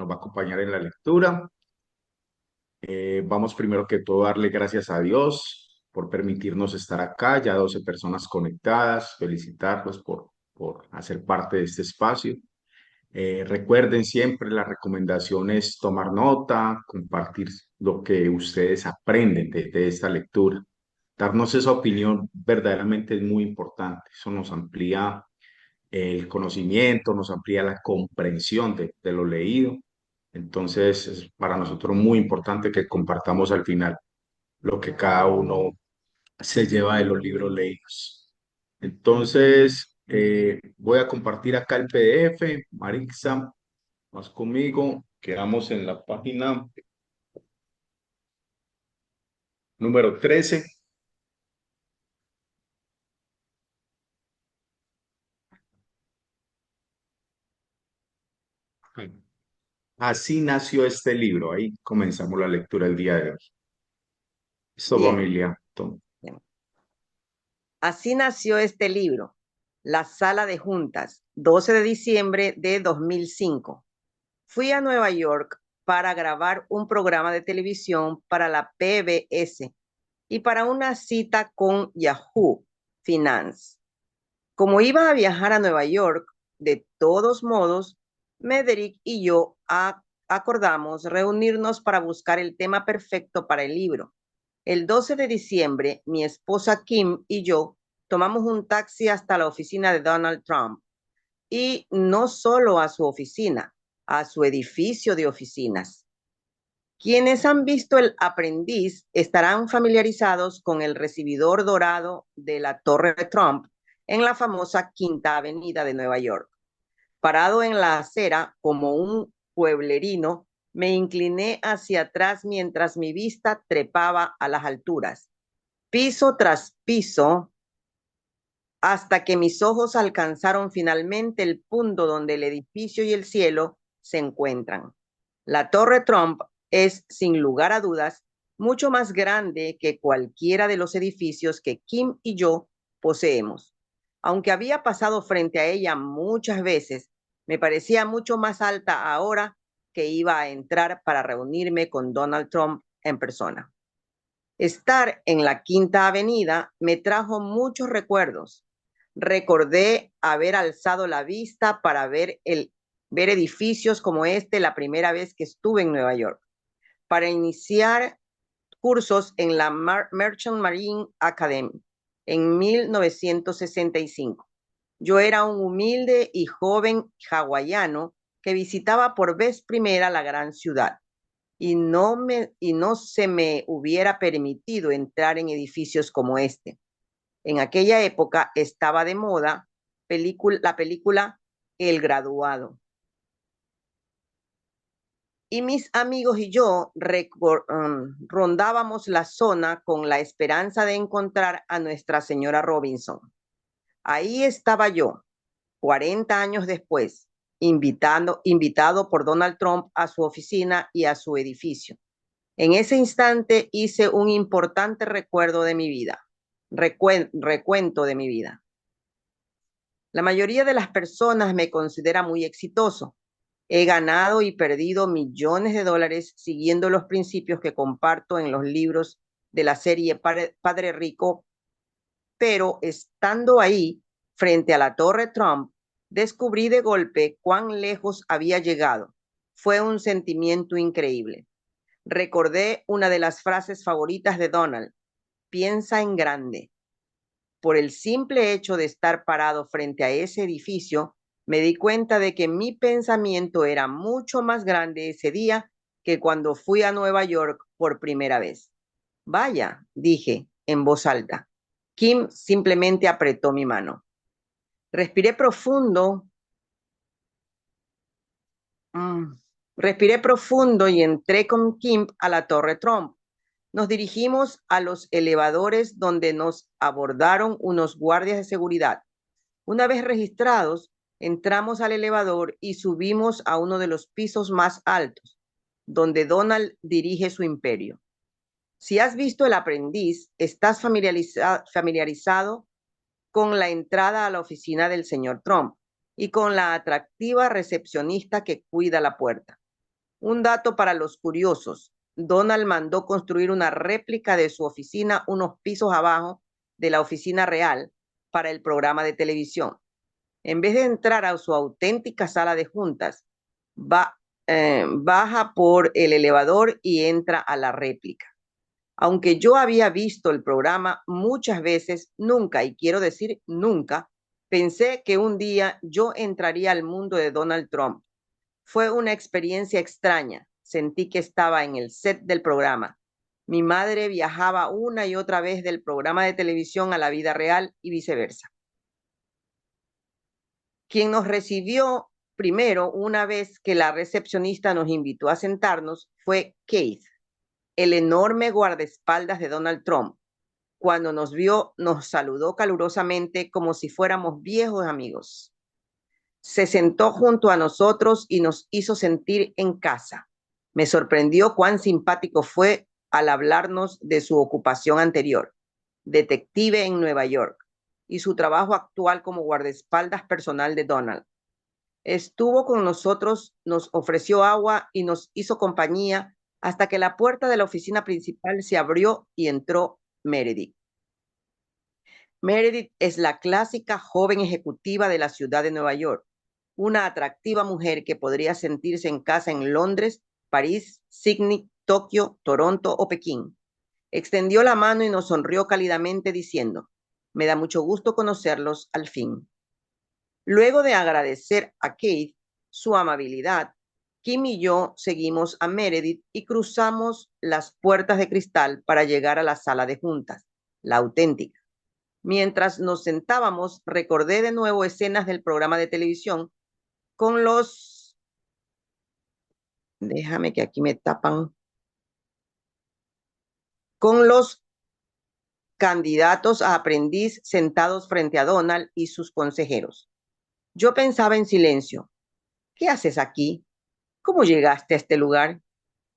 nos va a acompañar en la lectura. Vamos primero que todo a darle gracias a Dios por permitirnos estar acá, ya 12 personas conectadas, felicitarlos por hacer parte de este espacio. Recuerden siempre, la recomendación es tomar nota, compartir lo que ustedes aprenden de esta lectura. Darnos esa opinión verdaderamente es muy importante. Eso nos amplía el conocimiento, nos amplía la comprensión de lo leído. Entonces, es para nosotros muy importante que compartamos al final lo que cada uno se lleva de los libros leídos. Entonces, voy a compartir acá el PDF. Marixa, vas conmigo. Quedamos en la página número 13. Así nació este libro. Ahí comenzamos la lectura el día de hoy. Esto, Bien, familia. bien. Así nació este libro, La Sala de Juntas, 12 de diciembre de 2005. Fui a Nueva York para grabar un programa de televisión para la PBS y para una cita con Yahoo Finance. Como iba a viajar a Nueva York, de todos modos, Mederick y yo acordamos reunirnos para buscar el tema perfecto para el libro. El 12 de diciembre, mi esposa Kim y yo tomamos un taxi hasta la oficina de Donald Trump y no solo a su oficina, a su edificio de oficinas. Quienes han visto El Aprendiz estarán familiarizados con el recibidor dorado de la Torre Trump en la famosa Quinta Avenida de Nueva York. Parado en la acera como un pueblerino, me incliné hacia atrás mientras mi vista trepaba a las alturas, piso tras piso, hasta que mis ojos alcanzaron finalmente el punto donde el edificio y el cielo se encuentran. La Torre Trump es, sin lugar a dudas, mucho más grande que cualquiera de los edificios que Kim y yo poseemos. Aunque había pasado frente a ella muchas veces, me parecía mucho más alta ahora que iba a entrar para reunirme con Donald Trump en persona. Estar en la Quinta Avenida me trajo muchos recuerdos. Recordé haber alzado la vista para ver edificios como este la primera vez que estuve en Nueva York, para iniciar cursos en la Merchant Marine Academy en 1965. Yo era un humilde y joven hawaiano que visitaba por vez primera la gran ciudad y no se me hubiera permitido entrar en edificios como este. En aquella época estaba de moda la película El Graduado. Y mis amigos y yo rondábamos la zona con la esperanza de encontrar a Nuestra Señora Robinson. Ahí estaba yo, 40 años después, invitado por Donald Trump a su oficina y a su edificio. En ese instante hice un importante recuerdo de mi vida, recuento de mi vida. La mayoría de las personas me considera muy exitoso. He ganado y perdido millones de dólares siguiendo los principios que comparto en los libros de la serie Padre Rico, pero estando ahí, frente a la Torre Trump, descubrí de golpe cuán lejos había llegado. Fue un sentimiento increíble. Recordé una de las frases favoritas de Donald: piensa en grande. Por el simple hecho de estar parado frente a ese edificio, me di cuenta de que mi pensamiento era mucho más grande ese día que cuando fui a Nueva York por primera vez. Vaya, dije en voz alta. Kim simplemente apretó mi mano. Respiré profundo. mm, Respiré profundo y entré con Kim a la Torre Trump. Nos dirigimos a los elevadores donde nos abordaron unos guardias de seguridad. Una vez registrados, entramos al elevador y subimos a uno de los pisos más altos, donde Donald dirige su imperio. Si has visto El Aprendiz, estás familiarizado con la entrada a la oficina del señor Trump y con la atractiva recepcionista que cuida la puerta. Un dato para los curiosos. Donald mandó construir una réplica de su oficina unos pisos abajo de la oficina real para el programa de televisión. En vez de entrar a su auténtica sala de juntas, baja por el elevador y entra a la réplica. Aunque yo había visto el programa muchas veces, nunca, y quiero decir nunca, pensé que un día yo entraría al mundo de Donald Trump. Fue una experiencia extraña. Sentí que estaba en el set del programa. Mi madre viajaba una y otra vez del programa de televisión a la vida real y viceversa. Quien nos recibió primero, una vez que la recepcionista nos invitó a sentarnos, fue Keith, el enorme guardaespaldas de Donald Trump. Cuando nos vio, nos saludó calurosamente como si fuéramos viejos amigos. Se sentó junto a nosotros y nos hizo sentir en casa. Me sorprendió cuán simpático fue al hablarnos de su ocupación anterior, detective en Nueva York, y su trabajo actual como guardaespaldas personal de Donald. Estuvo con nosotros, nos ofreció agua y nos hizo compañía hasta que la puerta de la oficina principal se abrió y entró Meredith. Meredith es la clásica joven ejecutiva de la ciudad de Nueva York, una atractiva mujer que podría sentirse en casa en Londres, París, Sydney, Tokio, Toronto o Pekín. Extendió la mano y nos sonrió cálidamente diciendo, me da mucho gusto conocerlos al fin. Luego de agradecer a Keith su amabilidad, Kim y yo seguimos a Meredith y cruzamos las puertas de cristal para llegar a la sala de juntas, la auténtica. Mientras nos sentábamos, recordé de nuevo escenas del programa de televisión con los... Déjame que aquí me tapan. Con los candidatos a aprendiz sentados frente a Donald y sus consejeros. Yo pensaba en silencio. ¿Qué haces aquí? ¿Cómo llegaste a este lugar?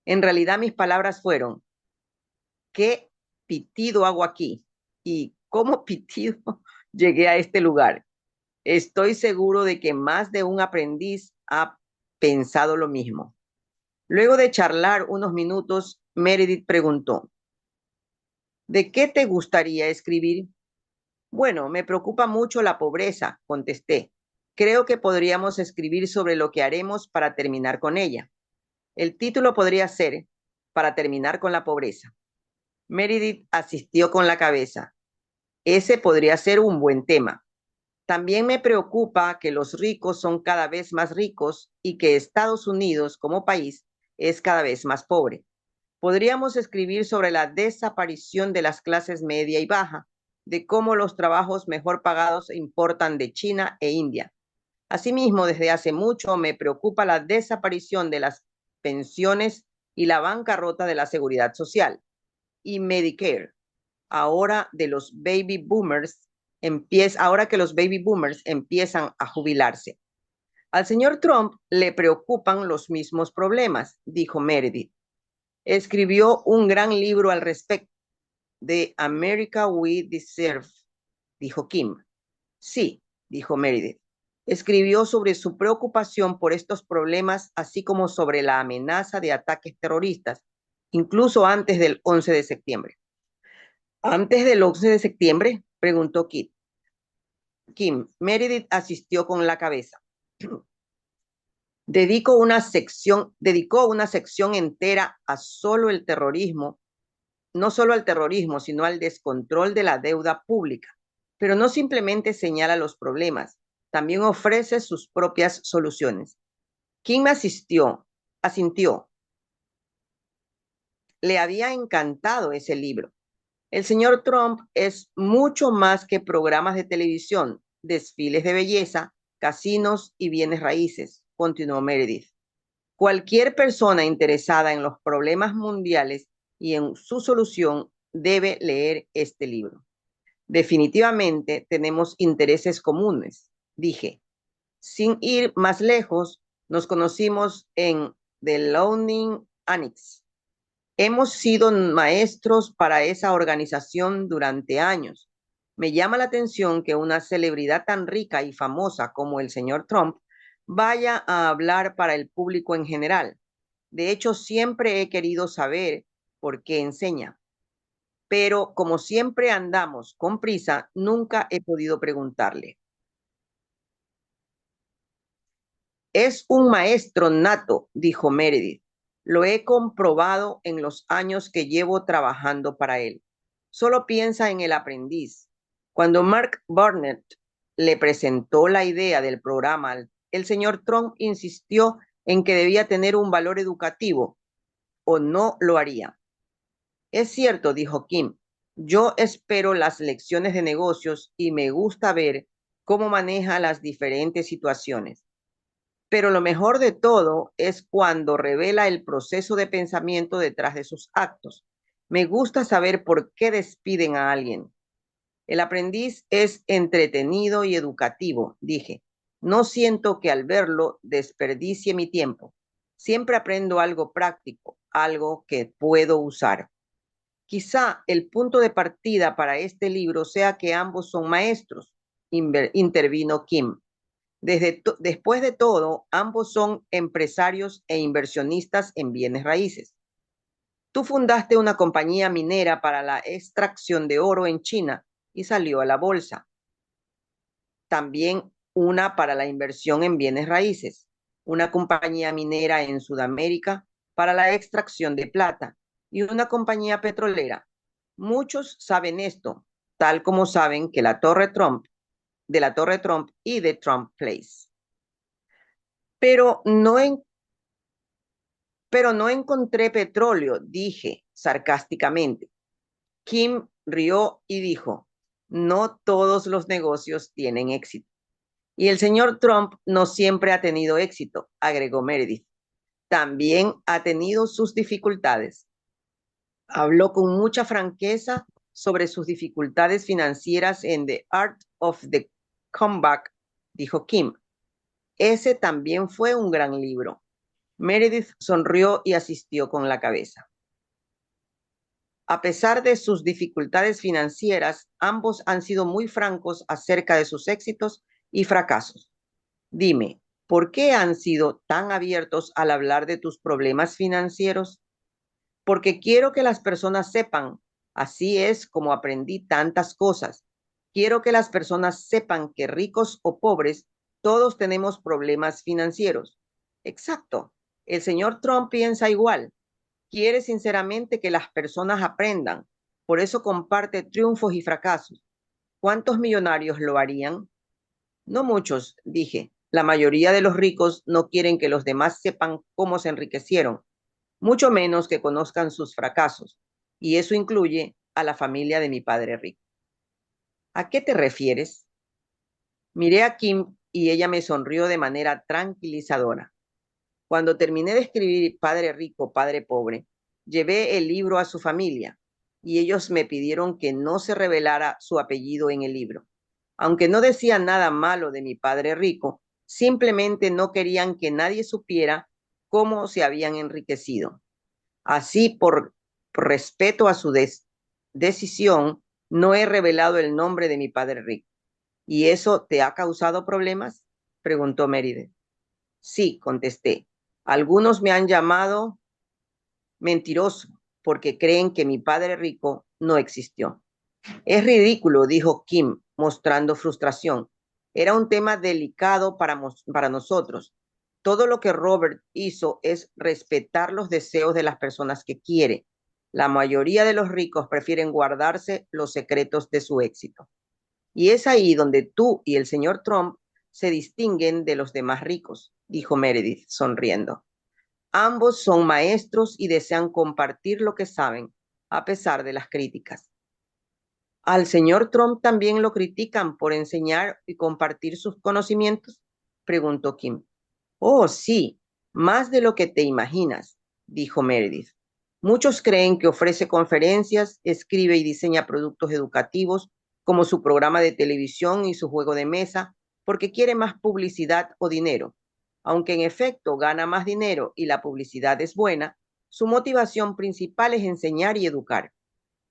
En realidad mis palabras fueron, ¿qué pitido hago aquí? ¿Y cómo pitido llegué a este lugar? Estoy seguro de que más de un aprendiz ha pensado lo mismo. Luego de charlar unos minutos, Meredith preguntó, ¿de qué te gustaría escribir? Bueno, me preocupa mucho la pobreza, contesté. Creo que podríamos escribir sobre lo que haremos para terminar con ella. El título podría ser Para terminar con la pobreza. Meredith asistió con la cabeza. Ese podría ser un buen tema. También me preocupa que los ricos son cada vez más ricos y que Estados Unidos como país es cada vez más pobre. Podríamos escribir sobre la desaparición de las clases media y baja, de cómo los trabajos mejor pagados importan de China e India. Asimismo, desde hace mucho me preocupa la desaparición de las pensiones y la bancarrota de la seguridad social y Medicare. Ahora que los baby boomers empiezan a jubilarse. Al señor Trump le preocupan los mismos problemas, dijo Meredith. Escribió un gran libro al respecto, de America We Deserve, dijo Kim. Sí, dijo Meredith. Escribió sobre su preocupación por estos problemas, así como sobre la amenaza de ataques terroristas, incluso antes del 11 de septiembre. ¿Antes del 11 de septiembre? Preguntó Kim. Meredith asistió con la cabeza. Dedicó una sección entera a solo el terrorismo, no solo al terrorismo, sino al descontrol de la deuda pública. Pero no simplemente señala los problemas, también ofrece sus propias soluciones. Kim asintió. Le había encantado ese libro. El señor Trump es mucho más que programas de televisión, desfiles de belleza, casinos y bienes raíces, continuó Meredith. Cualquier persona interesada en los problemas mundiales y en su solución debe leer este libro. Definitivamente tenemos intereses comunes, dije. Sin ir más lejos, nos conocimos en The Loaning Annex. Hemos sido maestros para esa organización durante años. Me llama la atención que una celebridad tan rica y famosa como el señor Trump vaya a hablar para el público en general. De hecho, siempre he querido saber por qué enseña. Pero como siempre andamos con prisa, nunca he podido preguntarle. Es un maestro nato, dijo Meredith. Lo he comprobado en los años que llevo trabajando para él. Solo piensa en el aprendiz. Cuando Mark Burnett le presentó la idea del programa, el señor Trump insistió en que debía tener un valor educativo o no lo haría. Es cierto, dijo Kim. Yo espero las lecciones de negocios y me gusta ver cómo maneja las diferentes situaciones. Pero lo mejor de todo es cuando revela el proceso de pensamiento detrás de sus actos. Me gusta saber por qué despiden a alguien. El aprendiz es entretenido y educativo, dije. No siento que al verlo desperdicie mi tiempo. Siempre aprendo algo práctico, algo que puedo usar. Quizá el punto de partida para este libro sea que ambos son maestros, intervino Kim. Después de todo, ambos son empresarios e inversionistas en bienes raíces. Tú fundaste una compañía minera para la extracción de oro en China y salió a la bolsa. También una para la inversión en bienes raíces, una compañía minera en Sudamérica para la extracción de plata y una compañía petrolera. Muchos saben esto, tal como saben que la Torre Trump, de la Torre Trump y de Trump Place. Pero no encontré petróleo, dije sarcásticamente. Kim rió y dijo, no todos los negocios tienen éxito. Y el señor Trump no siempre ha tenido éxito, agregó Meredith. También ha tenido sus dificultades. Habló con mucha franqueza sobre sus dificultades financieras en The Art of the Comeback, dijo Kim. Ese también fue un gran libro. Meredith sonrió y asistió con la cabeza. A pesar de sus dificultades financieras, ambos han sido muy francos acerca de sus éxitos y fracasos. Dime, ¿por qué han sido tan abiertos al hablar de tus problemas financieros? Porque quiero que las personas sepan, así es como aprendí tantas cosas. Quiero que las personas sepan que ricos o pobres, todos tenemos problemas financieros. Exacto. El señor Trump piensa igual. Quiere sinceramente que las personas aprendan. Por eso comparte triunfos y fracasos. ¿Cuántos millonarios lo harían? No muchos, dije. La mayoría de los ricos no quieren que los demás sepan cómo se enriquecieron, mucho menos que conozcan sus fracasos. Y eso incluye a la familia de mi padre rico. ¿A qué te refieres? Miré a Kim y ella me sonrió de manera tranquilizadora. Cuando terminé de escribir Padre Rico, Padre Pobre, llevé el libro a su familia y ellos me pidieron que no se revelara su apellido en el libro. Aunque no decía nada malo de mi padre rico, simplemente no querían que nadie supiera cómo se habían enriquecido. Así, por respeto a su decisión, no he revelado el nombre de mi padre rico. ¿Y eso te ha causado problemas? Preguntó Meredith. Sí, contesté. Algunos me han llamado mentiroso porque creen que mi padre rico no existió. Es ridículo, dijo Kim, mostrando frustración. Era un tema delicado para nosotros. Todo lo que Robert hizo es respetar los deseos de las personas que quiere. La mayoría de los ricos prefieren guardarse los secretos de su éxito. Y es ahí donde tú y el señor Trump se distinguen de los demás ricos, dijo Meredith, sonriendo. Ambos son maestros y desean compartir lo que saben, a pesar de las críticas. ¿Al señor Trump también lo critican por enseñar y compartir sus conocimientos? Preguntó Kim. Oh, sí, más de lo que te imaginas, dijo Meredith. Muchos creen que ofrece conferencias, escribe y diseña productos educativos, como su programa de televisión y su juego de mesa, porque quiere más publicidad o dinero. Aunque en efecto gana más dinero y la publicidad es buena, su motivación principal es enseñar y educar.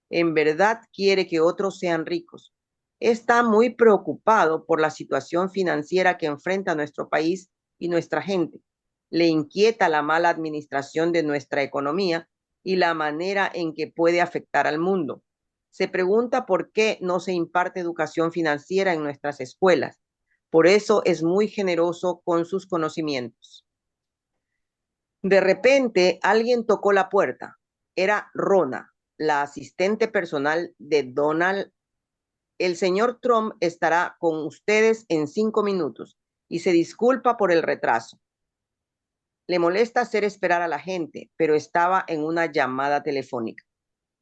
En verdad quiere que otros sean ricos. Está muy preocupado por la situación financiera que enfrenta nuestro país y nuestra gente. Le inquieta la mala administración de nuestra economía y la manera en que puede afectar al mundo. Se pregunta por qué no se imparte educación financiera en nuestras escuelas. Por eso es muy generoso con sus conocimientos. De repente, alguien tocó la puerta. Era Rona, la asistente personal de Donald. El señor Trump estará con ustedes en 5 minutos y se disculpa por el retraso. Le molesta hacer esperar a la gente, pero estaba en una llamada telefónica.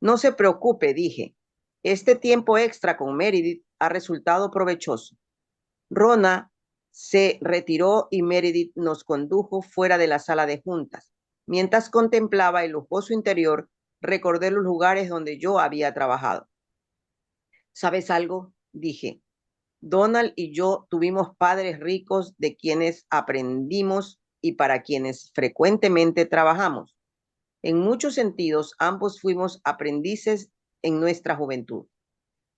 No se preocupe, dije. Este tiempo extra con Meredith ha resultado provechoso. Rona se retiró y Meredith nos condujo fuera de la sala de juntas. Mientras contemplaba el lujoso interior, recordé los lugares donde yo había trabajado. ¿Sabes algo? Dije. Donald y yo tuvimos padres ricos de quienes aprendimos y para quienes frecuentemente trabajamos. En muchos sentidos, ambos fuimos aprendices en nuestra juventud.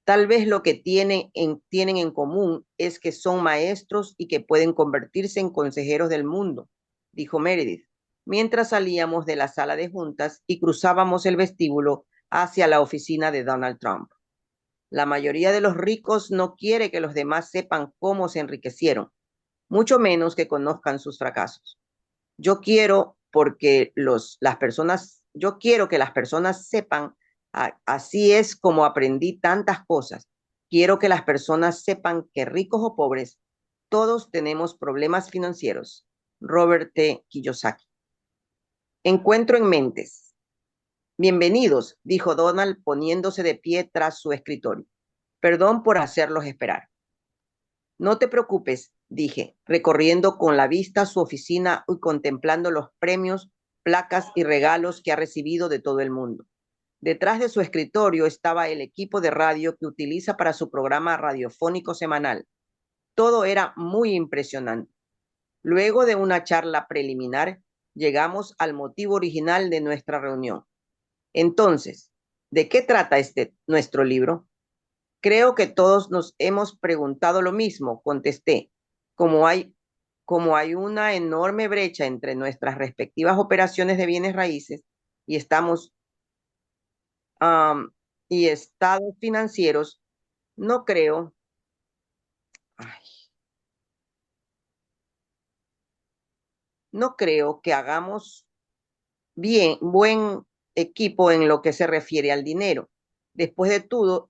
Tal vez lo que tienen en común es que son maestros y que pueden convertirse en consejeros del mundo, dijo Meredith, mientras salíamos de la sala de juntas y cruzábamos el vestíbulo hacia la oficina de Donald Trump. La mayoría de los ricos no quiere que los demás sepan cómo se enriquecieron, mucho menos que conozcan sus fracasos. Yo quiero que las personas sepan, así es como aprendí tantas cosas. Quiero que las personas sepan que ricos o pobres, todos tenemos problemas financieros. Robert T. Kiyosaki. Encuentro en mentes. Bienvenidos, dijo Donald poniéndose de pie tras su escritorio. Perdón por hacerlos esperar. No te preocupes, dije, recorriendo con la vista su oficina y contemplando los premios, placas y regalos que ha recibido de todo el mundo. Detrás de su escritorio estaba el equipo de radio que utiliza para su programa radiofónico semanal. Todo era muy impresionante. Luego de una charla preliminar, llegamos al motivo original de nuestra reunión. Entonces, ¿de qué trata nuestro libro? Creo que todos nos hemos preguntado lo mismo, contesté. Como hay, como hay una enorme brecha entre nuestras respectivas operaciones de bienes raíces y um, y estados financieros, no creo, ay, no creo que hagamos buen equipo en lo que se refiere al dinero. Después de todo,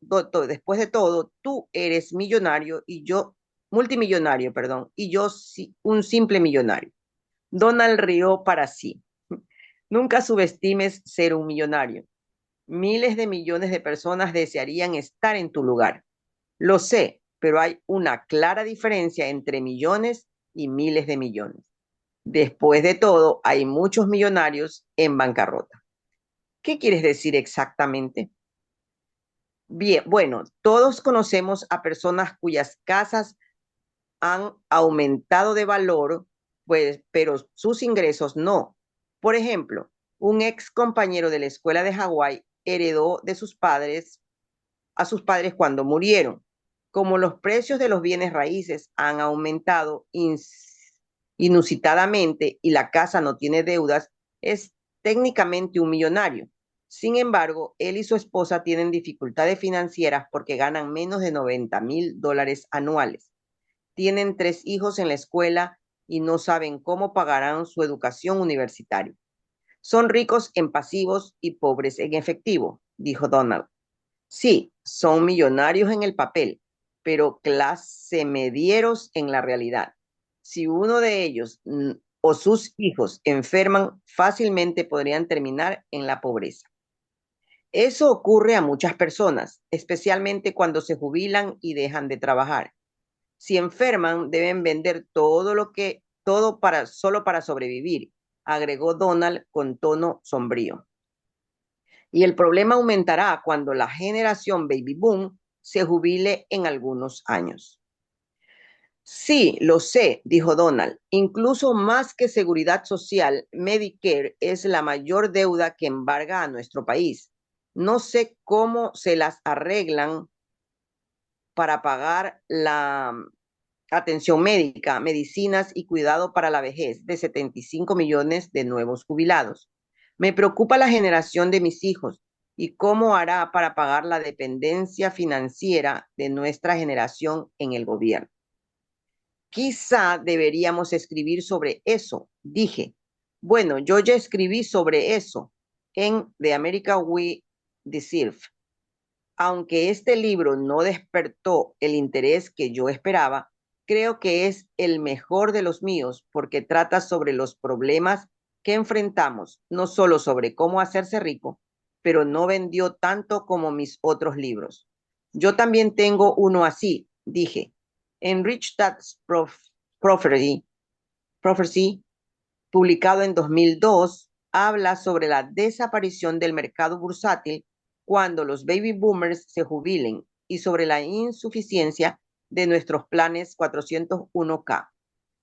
tú eres millonario y yo, multimillonario, perdón, y yo un simple millonario. Donald rió para sí. Nunca subestimes ser un millonario. Miles de millones de personas desearían estar en tu lugar. Lo sé, pero hay una clara diferencia entre millones y miles de millones. Después de todo, hay muchos millonarios en bancarrota. ¿Qué quieres decir exactamente? Bien, bueno, todos conocemos a personas cuyas casas han aumentado de valor, pues, pero sus ingresos no. Por ejemplo, un ex compañero de la escuela de Hawái heredó de sus padres a sus padres cuando murieron. Como los precios de los bienes raíces han aumentado inusitadamente y la casa no tiene deudas, es técnicamente un millonario. Sin embargo, él y su esposa tienen dificultades financieras porque ganan menos de $90,000 anuales. Tienen 3 hijos en la escuela y no saben cómo pagarán su educación universitaria. Son ricos en pasivos y pobres en efectivo, dijo Donald. Sí, son millonarios en el papel, pero clase medieros en la realidad. Si uno de ellos o sus hijos enferman, fácilmente podrían terminar en la pobreza. Eso ocurre a muchas personas, especialmente cuando se jubilan y dejan de trabajar. Si enferman, deben vender solo para sobrevivir, agregó Donald con tono sombrío. Y el problema aumentará cuando la generación baby boom se jubile en algunos años. Sí, lo sé, dijo Donald. Incluso más que seguridad social, Medicare es la mayor deuda que embarga a nuestro país. No sé cómo se las arreglan para pagar atención médica, medicinas y cuidado para la vejez de 75 millones de nuevos jubilados. Me preocupa la generación de mis hijos y cómo hará para pagar la dependencia financiera de nuestra generación en el gobierno. Quizá deberíamos escribir sobre eso, dije. Bueno, yo ya escribí sobre eso en The America We Deserve. Aunque este libro no despertó el interés que yo esperaba, creo que es el mejor de los míos porque trata sobre los problemas que enfrentamos, no solo sobre cómo hacerse rico, pero no vendió tanto como mis otros libros. Yo también tengo uno así, dije. En Rich Dad's Prophecy, publicado en 2002, habla sobre la desaparición del mercado bursátil cuando los baby boomers se jubilen y sobre la insuficiencia de nuestros planes 401k.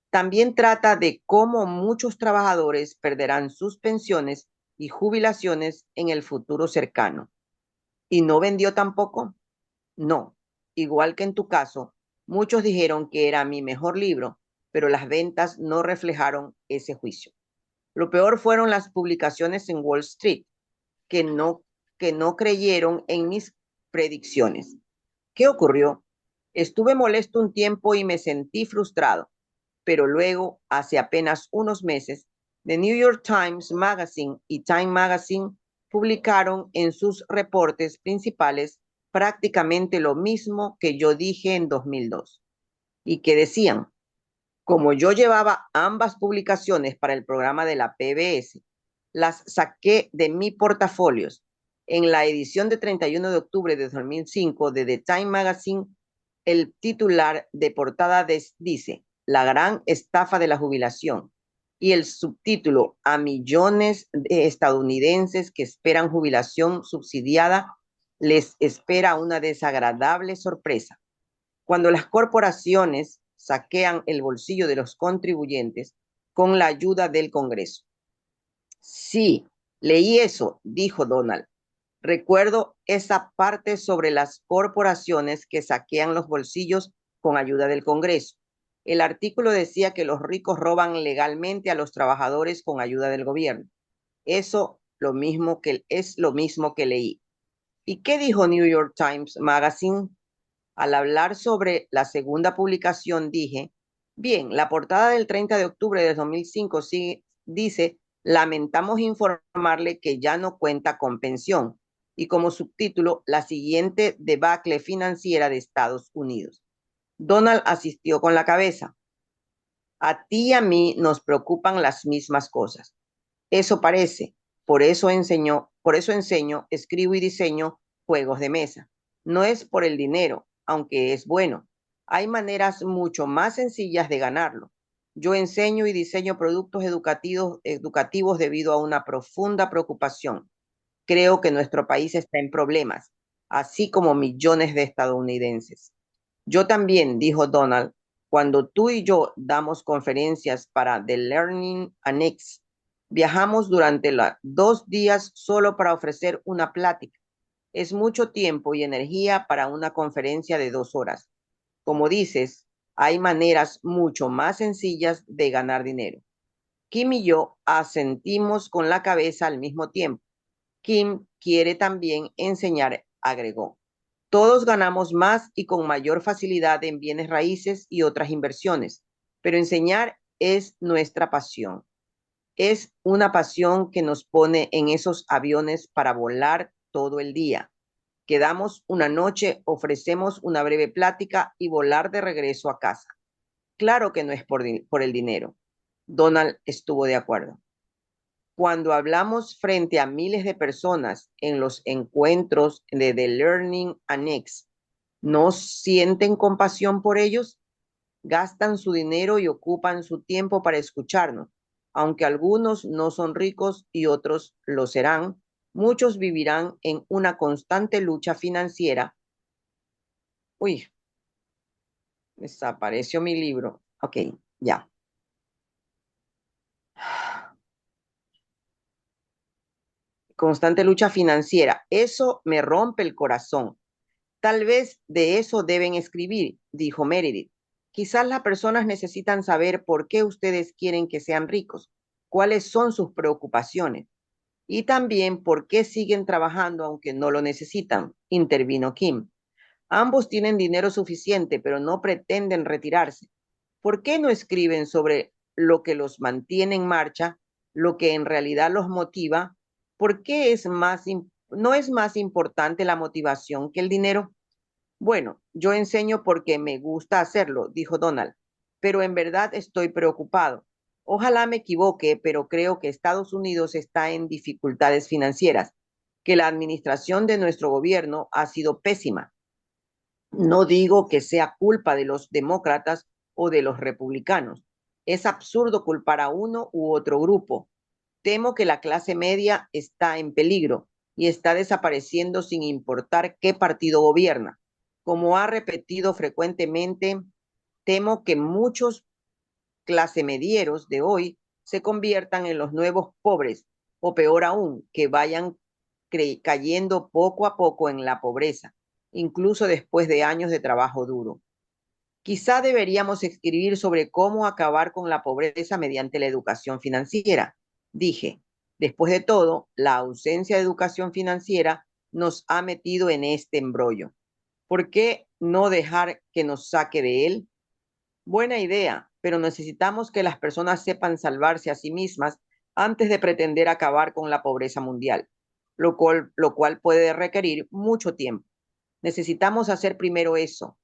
También trata de cómo muchos trabajadores perderán sus pensiones y jubilaciones en el futuro cercano. ¿Y no vendió tampoco? No. Igual que en tu caso, muchos dijeron que era mi mejor libro, pero las ventas no reflejaron ese juicio. Lo peor fueron las publicaciones en Wall Street, que no creyeron en mis predicciones. ¿Qué ocurrió? Estuve molesto un tiempo y me sentí frustrado, pero luego, hace apenas unos meses, The New York Times Magazine y Time Magazine publicaron en sus reportes principales prácticamente lo mismo que yo dije en 2002 y que decían, como yo llevaba ambas publicaciones para el programa de la PBS, las saqué de mi portafolios. En la edición de 31 de octubre de 2005 de The Time Magazine, el titular de portada dice, La gran estafa de la jubilación. Y el subtítulo, a millones de estadounidenses que esperan jubilación subsidiada, les espera una desagradable sorpresa. Cuando las corporaciones saquean el bolsillo de los contribuyentes con la ayuda del Congreso. Sí, leí eso, dijo Donald. Recuerdo esa parte sobre las corporaciones que saquean los bolsillos con ayuda del Congreso. El artículo decía que los ricos roban legalmente a los trabajadores con ayuda del gobierno. Eso es lo mismo que leí. ¿Y qué dijo New York Times Magazine? Al hablar sobre la segunda publicación dije, bien, la portada del 30 de octubre de 2005 dice, lamentamos informarle que ya no cuenta con pensión. Y como subtítulo, la siguiente debacle financiera de Estados Unidos. Donald asistió con la cabeza. A ti y a mí nos preocupan las mismas cosas. Eso parece. Por eso enseño, escribo y diseño juegos de mesa. No es por el dinero, aunque es bueno. Hay maneras mucho más sencillas de ganarlo. Yo enseño y diseño productos educativos debido a una profunda preocupación. Creo que nuestro país está en problemas, así como millones de estadounidenses. Yo también, dijo Donald, cuando tú y yo damos conferencias para The Learning Annex, viajamos durante 2 días solo para ofrecer una plática. Es mucho tiempo y energía para una conferencia de 2 horas. Como dices, hay maneras mucho más sencillas de ganar dinero. Kim y yo asentimos con la cabeza al mismo tiempo. Kim quiere también enseñar, agregó. Todos ganamos más y con mayor facilidad en bienes raíces y otras inversiones, pero enseñar es nuestra pasión. Es una pasión que nos pone en esos aviones para volar todo el día. Quedamos una noche, ofrecemos una breve plática y volar de regreso a casa. Claro que no es por el dinero. Donald estuvo de acuerdo. Cuando hablamos frente a miles de personas en los encuentros de The Learning Annex, ¿no sienten compasión por ellos? Gastan su dinero y ocupan su tiempo para escucharnos. Aunque algunos no son ricos y otros lo serán, muchos vivirán en una constante lucha financiera. Uy, desapareció mi libro. Ok, ya. Constante lucha financiera. Eso me rompe el corazón. Tal vez de eso deben escribir, dijo Meredith. Quizás las personas necesitan saber por qué ustedes quieren que sean ricos, cuáles son sus preocupaciones y también por qué siguen trabajando aunque no lo necesitan, intervino Kim. Ambos tienen dinero suficiente, pero no pretenden retirarse. ¿Por qué no escriben sobre lo que los mantiene en marcha, lo que en realidad los motiva? ¿Por qué no es más importante la motivación que el dinero? Bueno, yo enseño porque me gusta hacerlo, dijo Donald, pero en verdad estoy preocupado. Ojalá me equivoque, pero creo que Estados Unidos está en dificultades financieras, que la administración de nuestro gobierno ha sido pésima. No digo que sea culpa de los demócratas o de los republicanos. Es absurdo culpar a uno u otro grupo. Temo que la clase media está en peligro y está desapareciendo sin importar qué partido gobierna. Como ha repetido frecuentemente, temo que muchos clase medieros de hoy se conviertan en los nuevos pobres o peor aún, que vayan cayendo poco a poco en la pobreza, incluso después de años de trabajo duro. Quizá deberíamos escribir sobre cómo acabar con la pobreza mediante la educación financiera. Dije, después de todo, la ausencia de educación financiera nos ha metido en este embrollo. ¿Por qué no dejar que nos saque de él? Buena idea, pero necesitamos que las personas sepan salvarse a sí mismas antes de pretender acabar con la pobreza mundial, lo cual puede requerir mucho tiempo. Necesitamos hacer primero eso,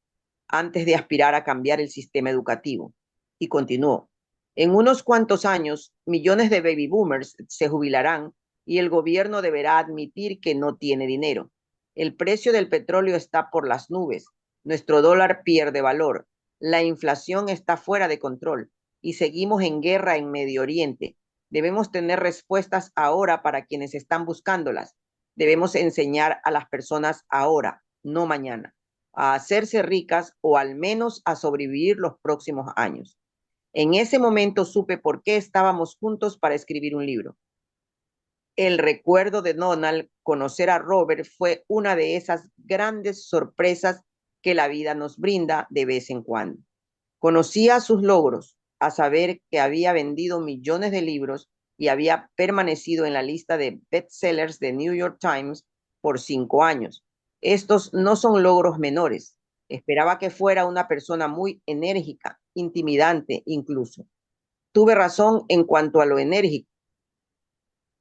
antes de aspirar a cambiar el sistema educativo. Y continuó. En unos cuantos años, millones de baby boomers se jubilarán y el gobierno deberá admitir que no tiene dinero. El precio del petróleo está por las nubes. Nuestro dólar pierde valor. La inflación está fuera de control y seguimos en guerra en Medio Oriente. Debemos tener respuestas ahora para quienes están buscándolas. Debemos enseñar a las personas ahora, no mañana, a hacerse ricas o al menos a sobrevivir los próximos años. En ese momento supe por qué estábamos juntos para escribir un libro. El recuerdo de Donald, conocer a Robert, fue una de esas grandes sorpresas que la vida nos brinda de vez en cuando. Conocía sus logros, a saber que había vendido millones de libros y había permanecido en la lista de bestsellers de New York Times por 5 años. Estos no son logros menores. Esperaba que fuera una persona muy enérgica, intimidante incluso. Tuve razón en cuanto a lo enérgico.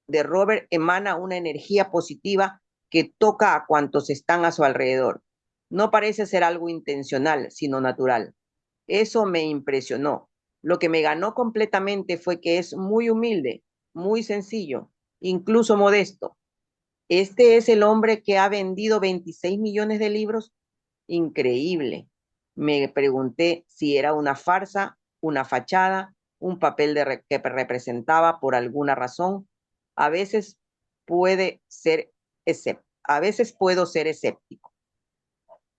De Robert emana una energía positiva que toca a cuantos están a su alrededor. No parece ser algo intencional, sino natural. Eso me impresionó. Lo que me ganó completamente fue que es muy humilde, muy sencillo, incluso modesto. ¿Este es el hombre que ha vendido 26 millones de libros? Increíble. Me pregunté si era una farsa, una fachada, un papel que representaba por alguna razón. A veces puede ser a veces puedo ser escéptico.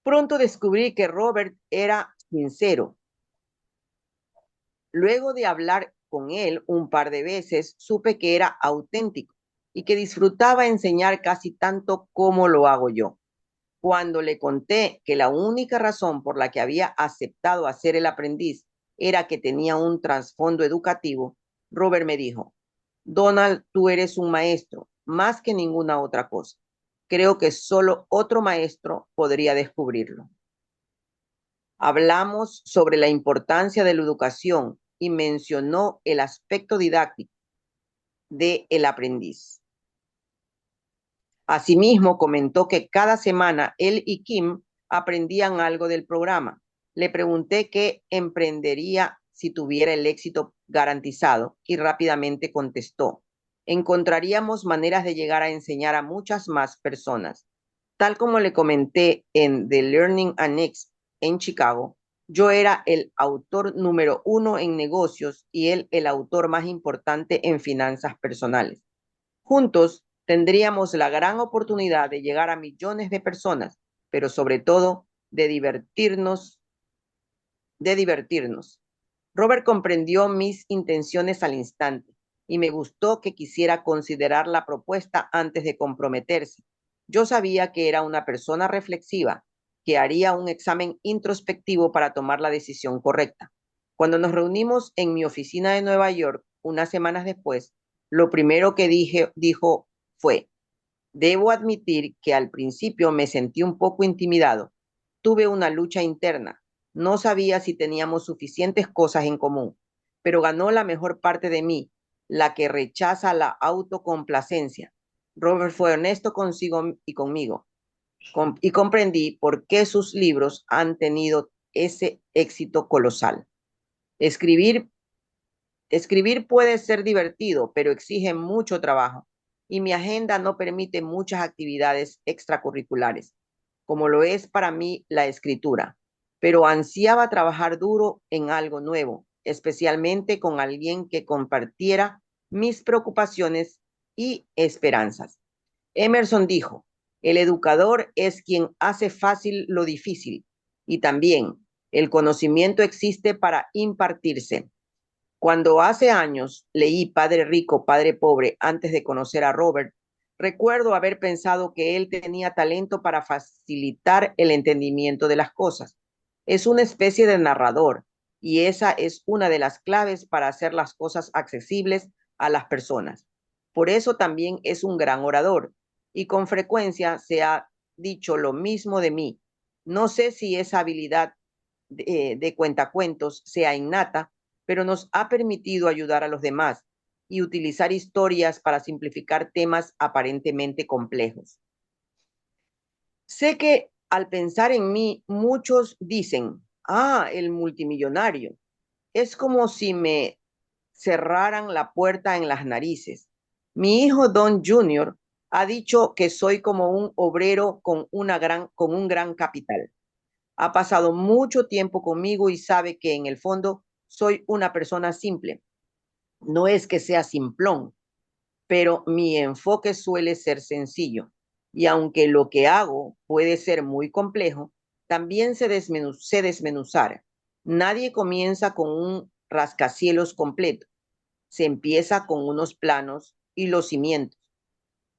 Pronto descubrí que Robert era sincero. Luego de hablar con él un par de veces, supe que era auténtico y que disfrutaba enseñar casi tanto como lo hago yo. Cuando le conté que la única razón por la que había aceptado hacer el aprendiz era que tenía un trasfondo educativo, Robert me dijo, Donald, tú eres un maestro, más que ninguna otra cosa. Creo que solo otro maestro podría descubrirlo. Hablamos sobre la importancia de la educación y mencionó el aspecto didáctico de el aprendiz. Asimismo, comentó que cada semana él y Kim aprendían algo del programa. Le pregunté qué emprendería si tuviera el éxito garantizado y rápidamente contestó, encontraríamos maneras de llegar a enseñar a muchas más personas. Tal como le comenté en The Learning Annex en Chicago, yo era el autor número 1 en negocios y él el autor más importante en finanzas personales. Juntos tendríamos la gran oportunidad de llegar a millones de personas, pero sobre todo de divertirnos. Robert comprendió mis intenciones al instante y me gustó que quisiera considerar la propuesta antes de comprometerse. Yo sabía que era una persona reflexiva que haría un examen introspectivo para tomar la decisión correcta. Cuando nos reunimos en mi oficina de Nueva York, unas semanas después, lo primero que dijo fue: debo admitir que al principio me sentí un poco intimidado. Tuve una lucha interna. No sabía si teníamos suficientes cosas en común, pero ganó la mejor parte de mí, la que rechaza la autocomplacencia. Robert fue honesto consigo y conmigo, y comprendí por qué sus libros han tenido ese éxito colosal. Escribir Escribir puede ser divertido, pero exige mucho trabajo y mi agenda no permite muchas actividades extracurriculares, como lo es para mí la escritura, pero ansiaba trabajar duro en algo nuevo, especialmente con alguien que compartiera mis preocupaciones y esperanzas. Emerson dijo: el educador es quien hace fácil lo difícil, y también el conocimiento existe para impartirse. Cuando hace años leí Padre Rico, Padre Pobre antes de conocer a Robert, recuerdo haber pensado que él tenía talento para facilitar el entendimiento de las cosas. Es una especie de narrador y esa es una de las claves para hacer las cosas accesibles a las personas. Por eso también es un gran orador y con frecuencia se ha dicho lo mismo de mí. No sé si esa habilidad de cuentacuentos sea innata, pero nos ha permitido ayudar a los demás y utilizar historias para simplificar temas aparentemente complejos. Sé que al pensar en mí, muchos dicen: el multimillonario. Es como si me cerraran la puerta en las narices. Mi hijo Don Jr. ha dicho que soy como un obrero con un gran capital. Ha pasado mucho tiempo conmigo y sabe que en el fondo soy una persona simple. No es que sea simplón, pero mi enfoque suele ser sencillo. Y aunque lo que hago puede ser muy complejo, también sé desmenuzar. Nadie comienza con un rascacielos completo. Se empieza con unos planos y los cimientos,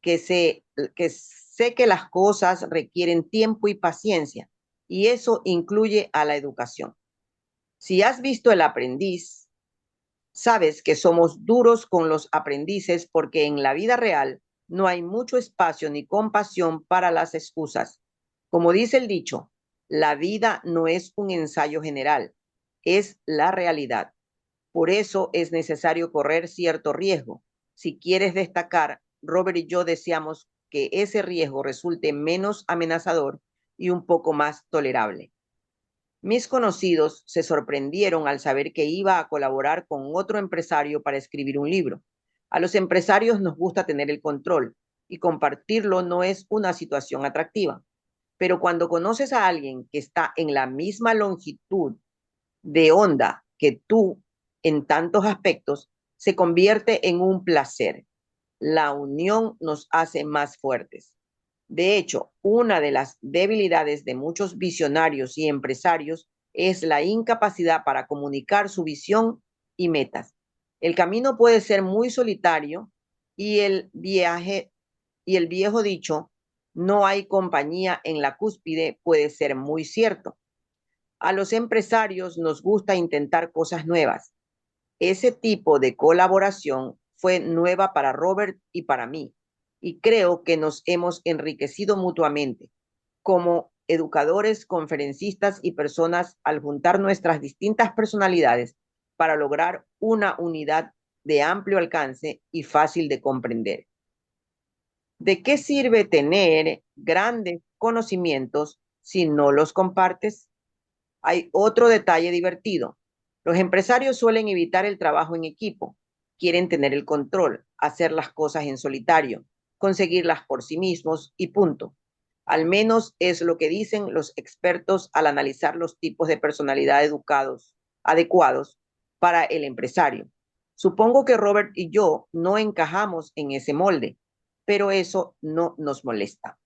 que sé que las cosas requieren tiempo y paciencia, y eso incluye a la educación. Si has visto El Aprendiz, sabes que somos duros con los aprendices porque en la vida real no hay mucho espacio ni compasión para las excusas. Como dice el dicho, la vida no es un ensayo general, es la realidad. Por eso es necesario correr cierto riesgo. Si quieres destacar, Robert y yo deseamos que ese riesgo resulte menos amenazador y un poco más tolerable. Mis conocidos se sorprendieron al saber que iba a colaborar con otro empresario para escribir un libro. A los empresarios nos gusta tener el control y compartirlo no es una situación atractiva. Pero cuando conoces a alguien que está en la misma longitud de onda que tú en tantos aspectos, se convierte en un placer. La unión nos hace más fuertes. De hecho, una de las debilidades de muchos visionarios y empresarios es la incapacidad para comunicar su visión y metas. El camino puede ser muy solitario y y el viejo dicho, no hay compañía en la cúspide, puede ser muy cierto. A los empresarios nos gusta intentar cosas nuevas. Ese tipo de colaboración fue nueva para Robert y para mí, y creo que nos hemos enriquecido mutuamente como educadores, conferencistas y personas al juntar nuestras distintas personalidades para lograr una unidad de amplio alcance y fácil de comprender. ¿De qué sirve tener grandes conocimientos si no los compartes? Hay otro detalle divertido. Los empresarios suelen evitar el trabajo en equipo. Quieren tener el control, hacer las cosas en solitario, conseguirlas por sí mismos y punto. Al menos es lo que dicen los expertos al analizar los tipos de personalidad adecuados para el empresario. Supongo que Robert y yo no encajamos en ese molde, pero eso no nos molesta.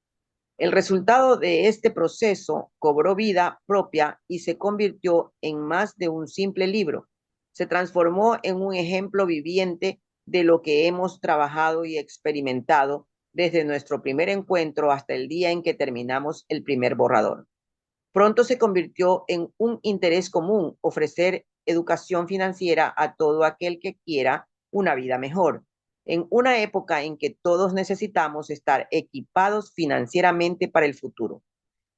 El resultado de este proceso cobró vida propia y se convirtió en más de un simple libro. Se transformó en un ejemplo viviente de lo que hemos trabajado y experimentado desde nuestro primer encuentro hasta el día en que terminamos el primer borrador. Pronto se convirtió en un interés común ofrecer educación financiera a todo aquel que quiera una vida mejor, en una época en que todos necesitamos estar equipados financieramente para el futuro.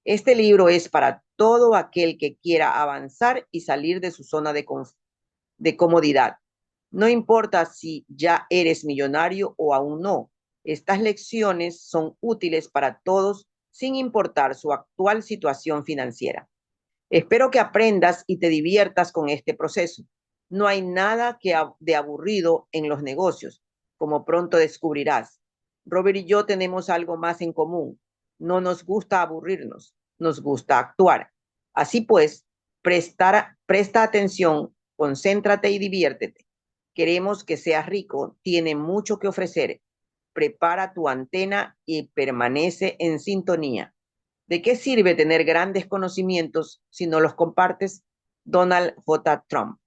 Este libro es para todo aquel que quiera avanzar y salir de su zona de comodidad. No importa si ya eres millonario o aún no, estas lecciones son útiles para todos sin importar su actual situación financiera. Espero que aprendas y te diviertas con este proceso. No hay nada de aburrido en los negocios, como pronto descubrirás. Robert y yo tenemos algo más en común. No nos gusta aburrirnos, nos gusta actuar. Así pues, presta atención, concéntrate y diviértete. Queremos que seas rico, tiene mucho que ofrecer. Prepara tu antena y permanece en sintonía. ¿De qué sirve tener grandes conocimientos si no los compartes? Donald J. Trump.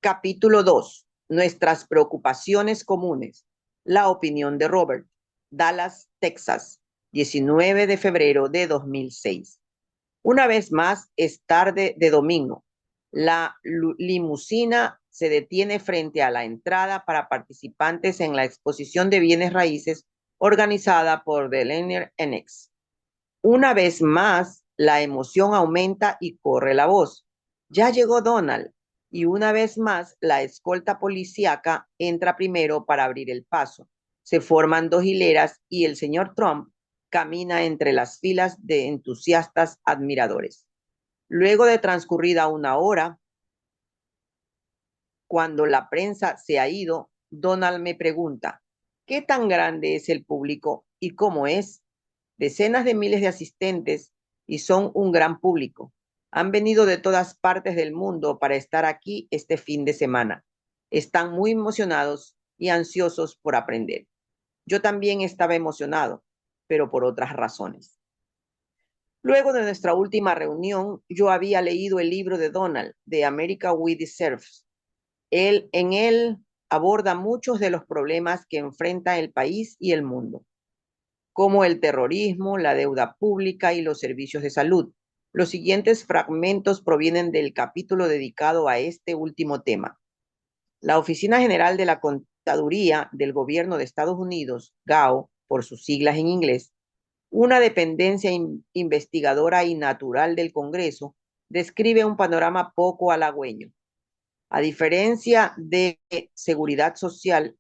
Capítulo 2. Nuestras preocupaciones comunes. La opinión de Robert. Dallas, Texas, 19 de febrero de 2006. Una vez más, es tarde de domingo. La limusina se detiene frente a la entrada para participantes en la exposición de bienes raíces organizada por Delaney NX. Una vez más, la emoción aumenta y corre la voz. Ya llegó Donald. Y una vez más, la escolta policíaca entra primero para abrir el paso. Se forman dos hileras y el señor Trump camina entre las filas de entusiastas admiradores. Luego de transcurrida una hora, cuando la prensa se ha ido, Donald me pregunta, ¿qué tan grande es el público y cómo es? Decenas de miles de asistentes y son un gran público. Han venido de todas partes del mundo para estar aquí este fin de semana. Están muy emocionados y ansiosos por aprender. Yo también estaba emocionado, pero por otras razones. Luego de nuestra última reunión, yo había leído el libro de Donald, The America We Deserve. En él aborda muchos de los problemas que enfrenta el país y el mundo, como el terrorismo, la deuda pública y los servicios de salud. Los siguientes fragmentos provienen del capítulo dedicado a este último tema. La Oficina General de la Contaduría del Gobierno de Estados Unidos, GAO, por sus siglas en inglés, una dependencia investigadora y natural del Congreso, describe un panorama poco halagüeño. A diferencia de Seguridad Social,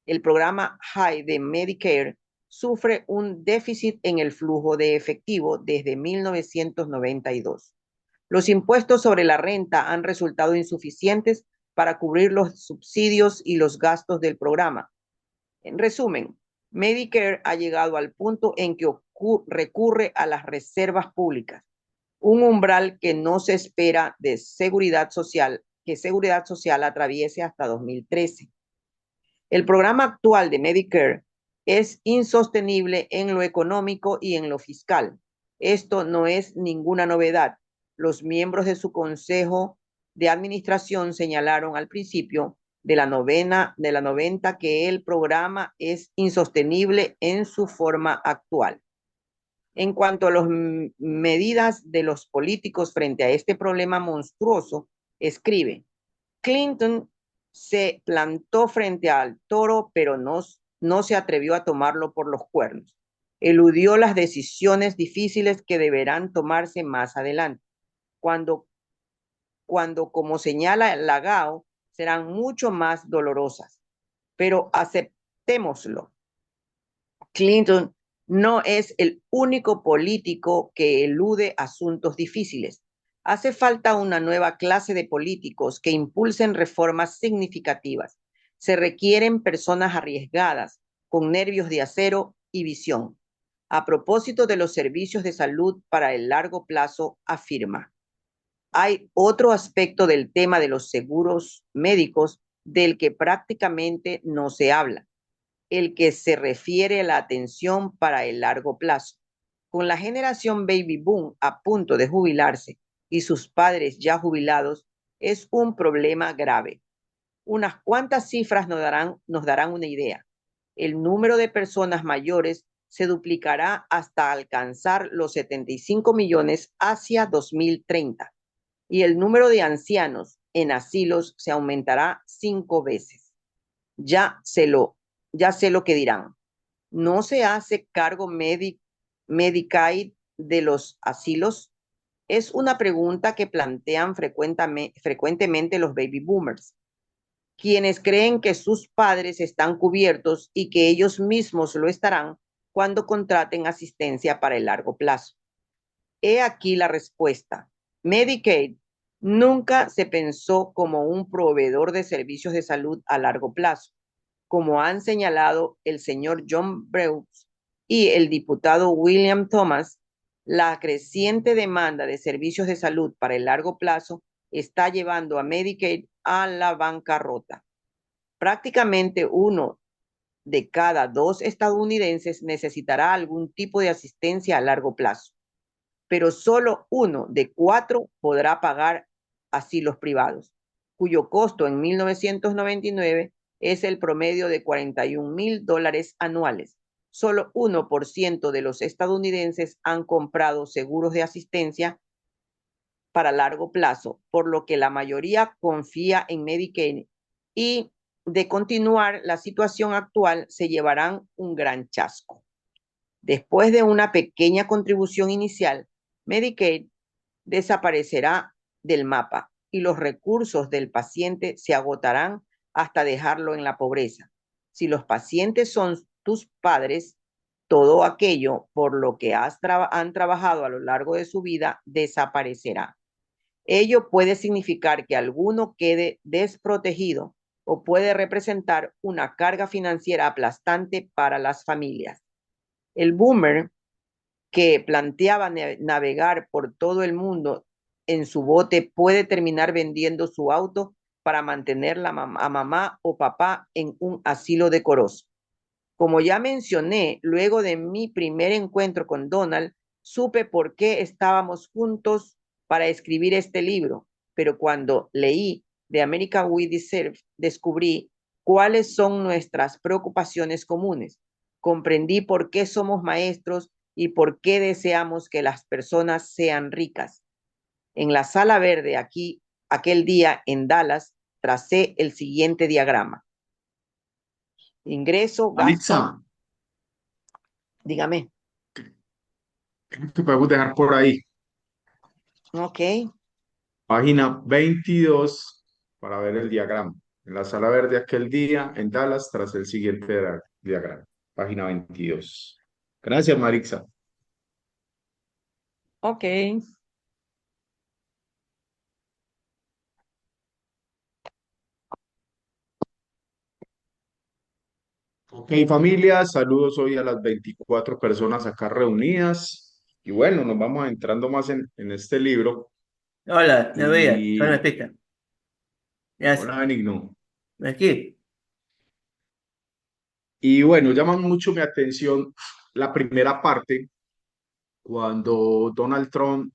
el programa HIGH de Medicare sufre un déficit en el flujo de efectivo desde 1992. Los impuestos sobre la renta han resultado insuficientes para cubrir los subsidios y los gastos del programa. En resumen, Medicare ha llegado al punto en que recurre a las reservas públicas, un umbral que no se espera de Seguridad Social, que Seguridad Social atraviese hasta 2013. El programa actual de Medicare es insostenible en lo económico y en lo fiscal. Esto no es ninguna novedad. Los miembros de su consejo de administración señalaron al principio de la 90 que el programa es insostenible en su forma actual. En cuanto a las medidas de los políticos frente a este problema monstruoso, escribe, Clinton se plantó frente al toro, pero no se atrevió a tomarlo por los cuernos. Eludió las decisiones difíciles que deberán tomarse más adelante, cuando como señala Lagao, serán mucho más dolorosas. Pero aceptémoslo. Clinton no es el único político que elude asuntos difíciles. Hace falta una nueva clase de políticos que impulsen reformas significativas. Se requieren personas arriesgadas, con nervios de acero y visión. A propósito de los servicios de salud para el largo plazo, afirma, hay otro aspecto del tema de los seguros médicos del que prácticamente no se habla, el que se refiere a la atención para el largo plazo. Con la generación baby boom a punto de jubilarse y sus padres ya jubilados, es un problema grave. Unas cuantas cifras nos darán una idea. El número de personas mayores se duplicará hasta alcanzar los 75 millones hacia 2030 y el número de ancianos en asilos se aumentará 5 veces. Ya sé lo que dirán. ¿No se hace cargo Medicaid de los asilos? Es una pregunta que plantean frecuentemente los baby boomers, quienes creen que sus padres están cubiertos y que ellos mismos lo estarán cuando contraten asistencia para el largo plazo. He aquí la respuesta. Medicaid nunca se pensó como un proveedor de servicios de salud a largo plazo, como han señalado el señor John Breuss y el diputado William Thomas. La creciente demanda de servicios de salud para el largo plazo está llevando a Medicaid a la bancarrota. Prácticamente 1 de cada 2 estadounidenses necesitará algún tipo de asistencia a largo plazo, pero solo 1 de 4 podrá pagar asilos privados, cuyo costo en 1999 es el promedio de $41,000 anuales. Solo 1% de los estadounidenses han comprado seguros de asistencia para largo plazo, por lo que la mayoría confía en Medicaid y de continuar la situación actual se llevarán un gran chasco. Después de una pequeña contribución inicial, Medicaid desaparecerá del mapa y los recursos del paciente se agotarán hasta dejarlo en la pobreza. Si los pacientes son tus padres, todo aquello por lo que han trabajado a lo largo de su vida desaparecerá. Ello puede significar que alguno quede desprotegido o puede representar una carga financiera aplastante para las familias. El boomer que planteaba navegar por todo el mundo en su bote puede terminar vendiendo su auto para mantener a mamá o papá en un asilo decoroso. Como ya mencioné, luego de mi primer encuentro con Donald, supe por qué estábamos juntos para escribir este libro, pero cuando leí The America We Deserve, descubrí cuáles son nuestras preocupaciones comunes. Comprendí por qué somos maestros y por qué deseamos que las personas sean ricas. En la sala verde aquel día en Dallas, tracé el siguiente diagrama. Ingreso, gasto. Alexa, Dígame. ¿qué podemos dejar por ahí? Ok. Página 22 para ver el diagrama. En la sala verde aquel día en Dallas tras el siguiente diagrama. Página 22. Gracias, Marixa. Ok. Ok, familia, saludos hoy a las 24 personas acá reunidas. Y bueno, nos vamos entrando más en este libro. Hola, me veía, soy Y speaker. Yes, hola, Benigno. aquí. Y bueno, llama mucho mi atención la primera parte cuando Donald Trump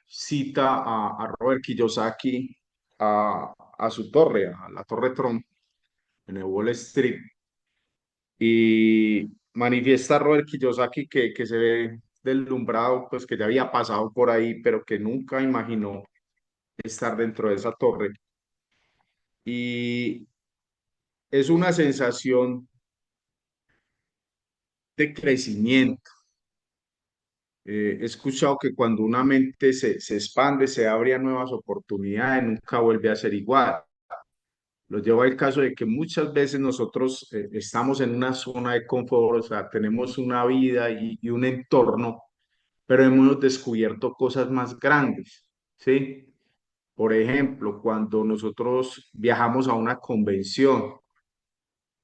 cita a Robert Kiyosaki a su torre, a la Torre Trump en el Wall Street, y manifiesta a Robert Kiyosaki que se ve deslumbrado, pues que ya había pasado por ahí, pero que nunca imaginó estar dentro de esa torre. Y es una sensación de crecimiento. He escuchado que cuando una mente se expande, se abre a nuevas oportunidades, nunca vuelve a ser igual. Lo llevo al caso de que muchas veces nosotros estamos en una zona de confort, o sea, tenemos una vida y un entorno, pero hemos descubierto cosas más grandes, ¿sí? Por ejemplo, cuando nosotros viajamos a una convención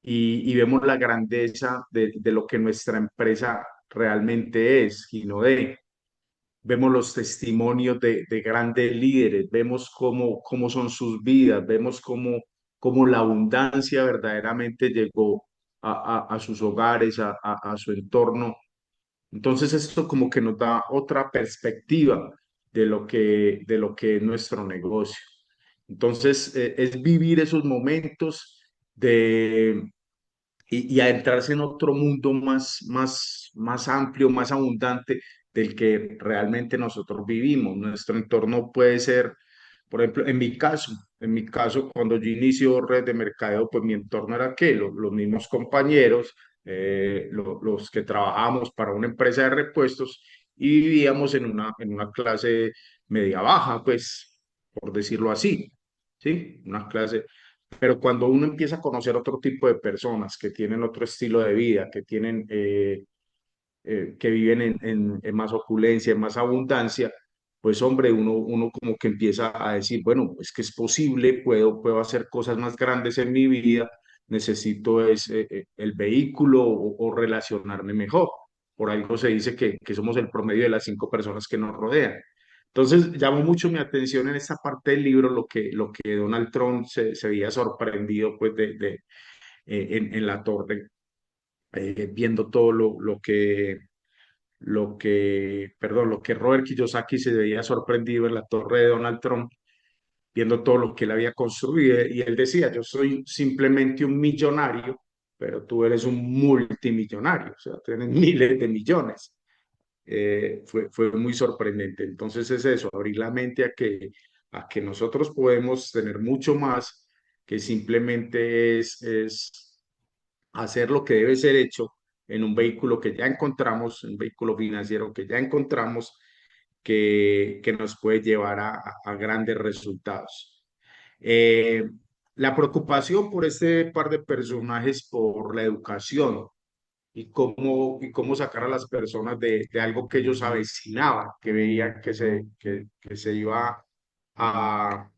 y vemos la grandeza de lo que nuestra empresa realmente es y no de. Vemos los testimonios de grandes líderes, vemos cómo son sus vidas, vemos cómo la abundancia verdaderamente llegó a sus hogares, a su entorno. Entonces esto como que nos da otra perspectiva de lo que es nuestro negocio. Entonces es vivir esos momentos y adentrarse en otro mundo más amplio, más abundante del que realmente nosotros vivimos. Nuestro entorno puede ser, por ejemplo, en mi caso, cuando yo inicio red de mercadeo, pues mi entorno era qué, los mismos compañeros, los que trabajábamos para una empresa de repuestos y vivíamos en una clase media baja, pues, por decirlo así, ¿sí? Una clase, pero cuando uno empieza a conocer otro tipo de personas que tienen otro estilo de vida, que viven en más opulencia, en más abundancia, pues hombre, uno como que empieza a decir, bueno, es que es posible, puedo hacer cosas más grandes en mi vida, necesito el vehículo o relacionarme mejor. Por algo se dice que somos el promedio de las 5 personas que nos rodean. Entonces, llamó mucho mi atención en esta parte del libro lo que Donald Trump se veía sorprendido pues, en la torre, viendo todo lo que Robert Kiyosaki se veía sorprendido en la torre de Donald Trump, viendo todo lo que él había construido. Y él decía, yo soy simplemente un millonario, pero tú eres un multimillonario, o sea, tienes miles de millones. Fue muy sorprendente. Entonces es eso, abrir la mente a que nosotros podemos tener mucho más que simplemente es hacer lo que debe ser hecho en un vehículo que ya encontramos, un vehículo financiero que ya encontramos, que nos puede llevar a grandes resultados. Eh, la preocupación por este par de personajes, por la educación y cómo sacar a las personas de algo que ellos avecinaban, que veían que se iba a,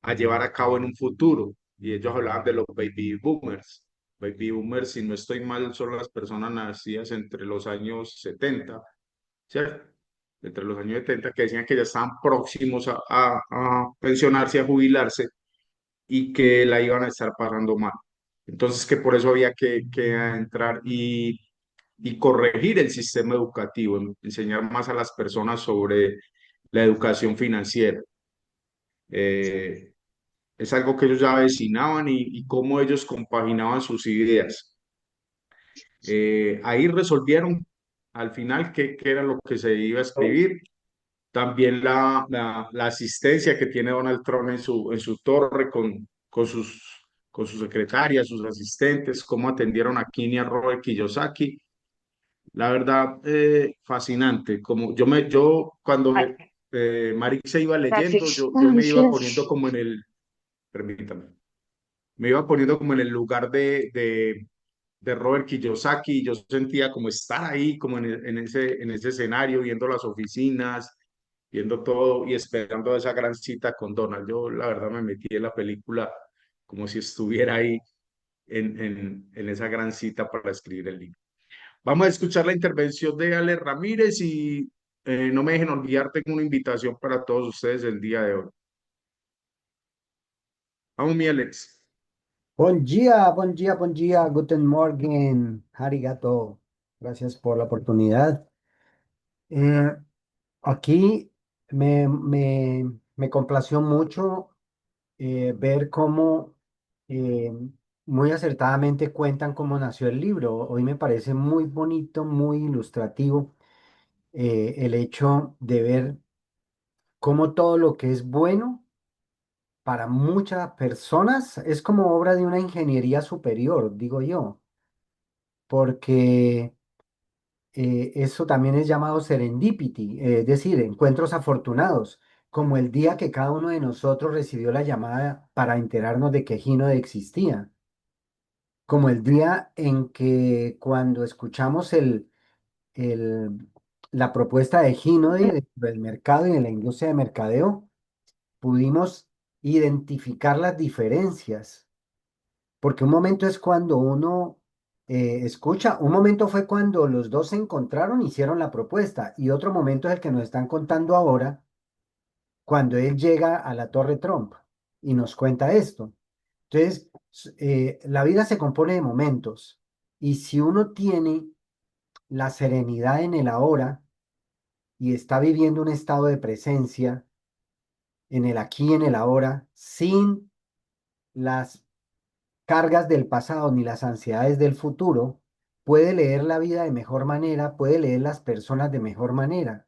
a llevar a cabo en un futuro. Y ellos hablaban de los baby boomers. Baby boomers, si no estoy mal, son las personas nacidas entre los años 70, ¿cierto? Entre los años 70, que decían que ya estaban próximos a pensionarse, a jubilarse y que la iban a estar pasando mal. Entonces, que por eso había que entrar y corregir el sistema educativo, enseñar más a las personas sobre la educación financiera. Eh, es algo que ellos ya avecinaban y cómo ellos compaginaban sus ideas. Ahí resolvieron al final qué era lo que se iba a escribir. También la asistencia que tiene Donald Trump en su torre con sus secretarias, sus asistentes, cómo atendieron a Kim y a Robert Kiyosaki. La verdad, fascinante. Como yo cuando Marik se iba leyendo, yo me iba poniendo como permítame, me iba poniendo como en el lugar de Robert Kiyosaki. Yo sentía como estar ahí, como en ese escenario, viendo las oficinas, viendo todo y esperando esa gran cita con Donald. Yo, la verdad, me metí en la película como si estuviera ahí en esa gran cita para escribir el libro. Vamos a escuchar la intervención de Ale Ramírez y no me dejen olvidar, tengo una invitación para todos ustedes el día de hoy. Vamos, mi Alex. Buen día, guten Morgen, arigato. Gracias por la oportunidad. Eh, Aquí me complació mucho ver cómo eh, muy acertadamente cuentan cómo nació el libro. Hoy me parece muy bonito, muy ilustrativo el hecho de ver cómo todo lo que es bueno para muchas personas es como obra de una ingeniería superior, digo yo, porque eso también es llamado serendipity, es decir, encuentros afortunados, como el día que cada uno de nosotros recibió la llamada para enterarnos de que Gino existía, como el día en que cuando escuchamos el- la propuesta de Gino del mercado y de la industria de mercadeo, pudimos identificar las diferencias. Porque un momento es cuando uno escucha, un momento fue cuando los dos se encontraron, hicieron la propuesta, y otro momento es el que nos están contando ahora, cuando él llega a la Torre Trump y nos cuenta esto. Entonces, la vida se compone de momentos, y si uno tiene la serenidad en el ahora y está viviendo un estado de presencia en el aquí y en el ahora, sin las cargas del pasado ni las ansiedades del futuro, puede leer la vida de mejor manera, puede leer las personas de mejor manera.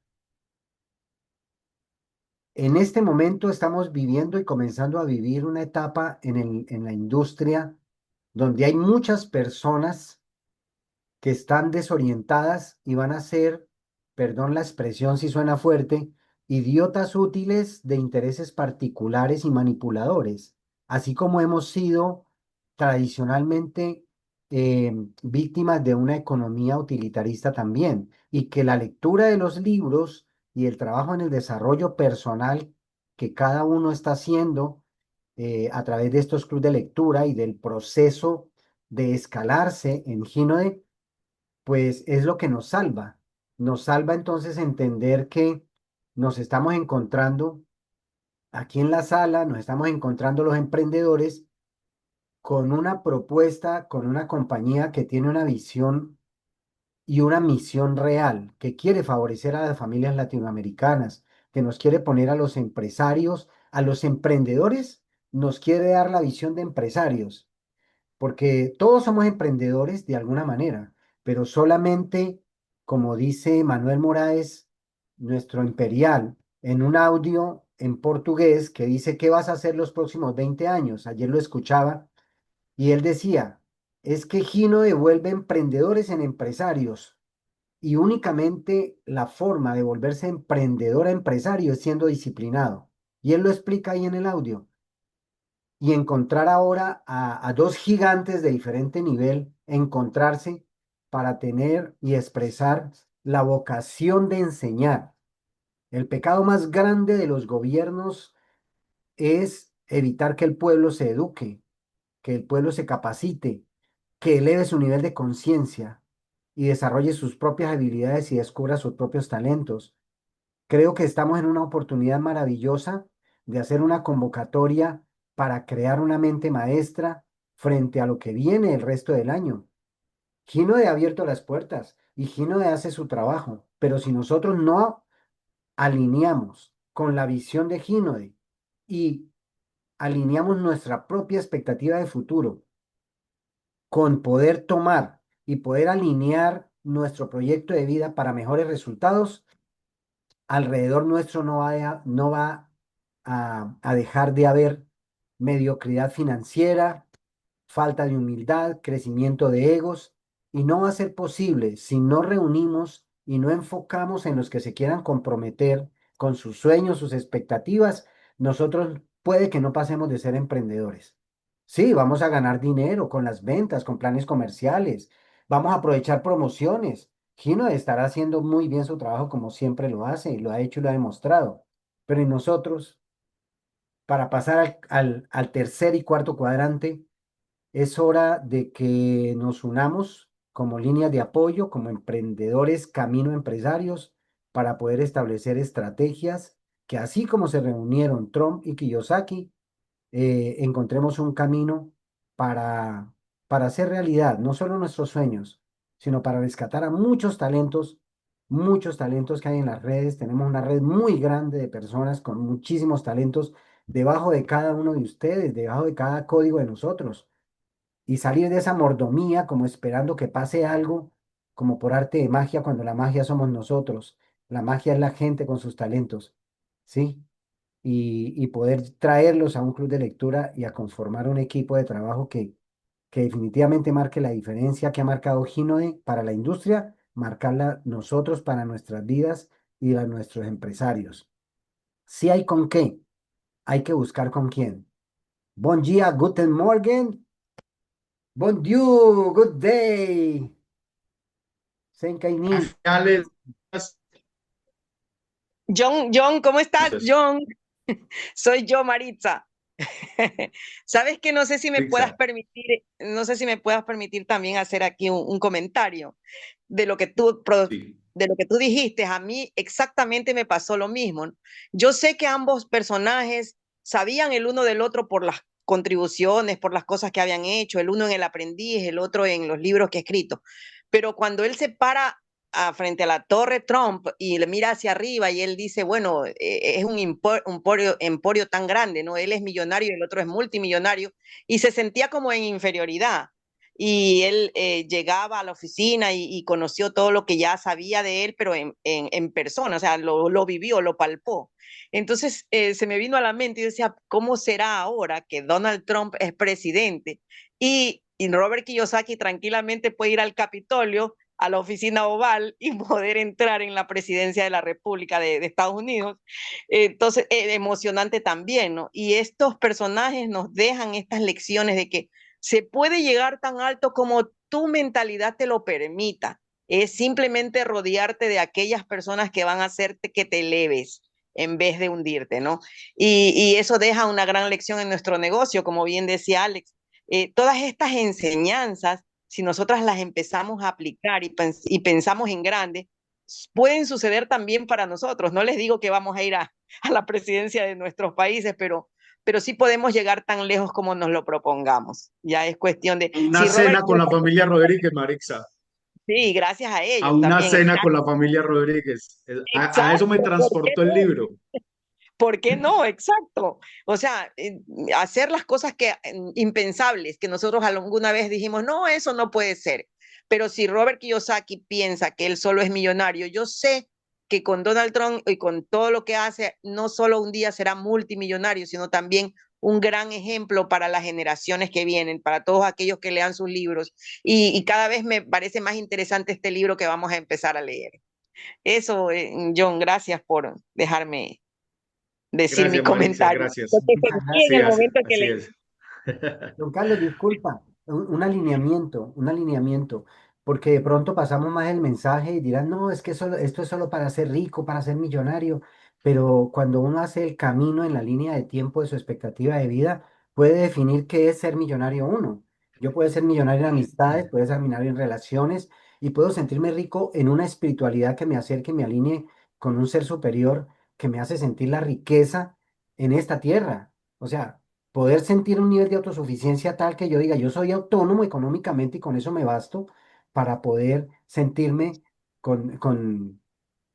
En este momento estamos viviendo y comenzando a vivir una etapa en la industria donde hay muchas personas que están desorientadas y van a ser, perdón la expresión si suena fuerte, idiotas útiles de intereses particulares y manipuladores, así como hemos sido tradicionalmente víctimas de una economía utilitarista también, y que la lectura de los libros y el trabajo en el desarrollo personal que cada uno está haciendo a través de estos clubes de lectura y del proceso de escalarse en Gínode, pues es lo que nos salva. Nos salva entonces entender que nos estamos encontrando aquí en la sala, nos estamos encontrando los emprendedores con una propuesta, con una compañía que tiene una visión y una misión real, que quiere favorecer a las familias latinoamericanas, que nos quiere poner a los empresarios, a los emprendedores, nos quiere dar la visión de empresarios porque todos somos emprendedores de alguna manera, pero solamente, como dice Manuel Moraes, nuestro imperial, en un audio en portugués que dice, ¿qué vas a hacer los próximos 20 años? Ayer lo escuchaba y él decía, es que Gino devuelve emprendedores en empresarios y únicamente la forma de volverse emprendedor a empresario es siendo disciplinado. Y él lo explica ahí en el audio y encontrar ahora a dos gigantes de diferente nivel, encontrarse para tener y expresar la vocación de enseñar. El pecado más grande de los gobiernos es evitar que el pueblo se eduque, que el pueblo se capacite, que eleve su nivel de conciencia y desarrolle sus propias habilidades y descubra sus propios talentos. Creo que estamos en una oportunidad maravillosa de hacer una convocatoria para crear una mente maestra frente a lo que viene el resto del año. Ginode ha abierto las puertas y Ginode hace su trabajo, pero si nosotros no alineamos con la visión de Ginode y alineamos nuestra propia expectativa de futuro con poder tomar y poder alinear nuestro proyecto de vida para mejores resultados, alrededor nuestro no va a dejar de haber mediocridad financiera, falta de humildad, crecimiento de egos, y no va a ser posible si no reunimos y no enfocamos en los que se quieran comprometer con sus sueños, sus expectativas, nosotros puede que no pasemos de ser emprendedores. Sí, vamos a ganar dinero con las ventas, con planes comerciales, vamos a aprovechar promociones. Gino estará haciendo muy bien su trabajo como siempre lo hace, y lo ha hecho y lo ha demostrado. Pero en nosotros, para pasar al tercer y cuarto cuadrante, es hora de que nos unamos como línea de apoyo, como emprendedores, camino empresarios, para poder establecer estrategias que así como se reunieron Trump y Kiyosaki, encontremos un camino para, para hacer realidad no solo nuestros sueños, sino para rescatar a muchos talentos que hay en las redes. Tenemos una red muy grande de personas con muchísimos talentos debajo de cada uno de ustedes, debajo de cada código de nosotros y salir de esa mordomía como esperando que pase algo, como por arte de magia, cuando la magia somos nosotros. La magia es la gente con sus talentos, ¿sí? Y poder traerlos a un club de lectura y a conformar un equipo de trabajo que definitivamente marque la diferencia que ha marcado Ginode para la industria, marcarla nosotros para nuestras vidas y la de nuestros empresarios. Si hay con qué, hay que buscar con quién. Bon dia, guten Morgen. Bon Dieu, good day. Senkaini. Finales, John, ¿cómo estás, John? Soy yo, Maritza. Sabes que no sé si me puedas Rixa, permitir, no sé si me puedas permitir también hacer aquí un comentario de lo que sí, de lo que tú dijiste. A mí exactamente me pasó lo mismo. Yo sé que ambos personajes sabían el uno del otro por las contribuciones, por las cosas que habían hecho, el uno en El Aprendiz, el otro en los libros que ha escrito. Pero cuando él se para frente a la Torre Trump y le mira hacia arriba y él dice, bueno, es un emporio tan grande, ¿no? Él es millonario y el otro es multimillonario y se sentía como en inferioridad. Y él llegaba a la oficina y conoció todo lo que ya sabía de él, pero en persona, o sea, lo vivió, lo palpó. Entonces se me vino a la mente y decía, ¿cómo será ahora que Donald Trump es presidente y Robert Kiyosaki tranquilamente puede ir al Capitolio, a la oficina oval y poder entrar en la presidencia de la República de Estados Unidos? Entonces, emocionante también, ¿no? Y estos personajes nos dejan estas lecciones de que se puede llegar tan alto como tu mentalidad te lo permita. Es simplemente rodearte de aquellas personas que van a hacerte que te eleves en vez de hundirte, ¿no? Y eso deja una gran lección en nuestro negocio, como bien decía Alex. Todas estas enseñanzas, si nosotras las empezamos a aplicar y pensamos en grande, pueden suceder también para nosotros. No les digo que vamos a ir a la presidencia de nuestros países, pero sí podemos llegar tan lejos como nos lo propongamos. Ya es cuestión de, Una si Robert, cena con la familia Rodríguez, Marixa. sí, gracias a A ellos una también, cena con la familia Rodríguez. A eso me exacto, ¿por qué transportó el no? libro. ¿Por qué no? Exacto. O sea, hacer las cosas que impensables, que nosotros alguna vez dijimos, no, eso no puede ser. Pero si Robert Kiyosaki piensa que él solo es millonario, yo sé que con Donald Trump y con todo lo que hace, no solo un día será multimillonario, sino también un gran ejemplo para las generaciones que vienen, para todos aquellos que lean sus libros. Y cada vez me parece más interesante este libro que vamos a empezar a leer. Eso, John, gracias por dejarme decir mi Gracias, Marixa, comentario. gracias. Porque Muchas sentí en Sí, el gracias. momento que así leí. es. Don Carlos, disculpa, un alineamiento, porque de pronto pasamos más el mensaje y dirán, no, es que esto es solo para ser rico, para ser millonario, pero cuando uno hace el camino en la línea de tiempo de su expectativa de vida, puede definir qué es ser millonario uno. Yo puedo ser millonario en amistades, puedo ser millonario en relaciones y puedo sentirme rico en una espiritualidad que me acerque, me alinee con un ser superior que me hace sentir la riqueza en esta tierra. O sea, poder sentir un nivel de autosuficiencia tal que yo diga, yo soy autónomo económicamente y con eso me basto para poder sentirme con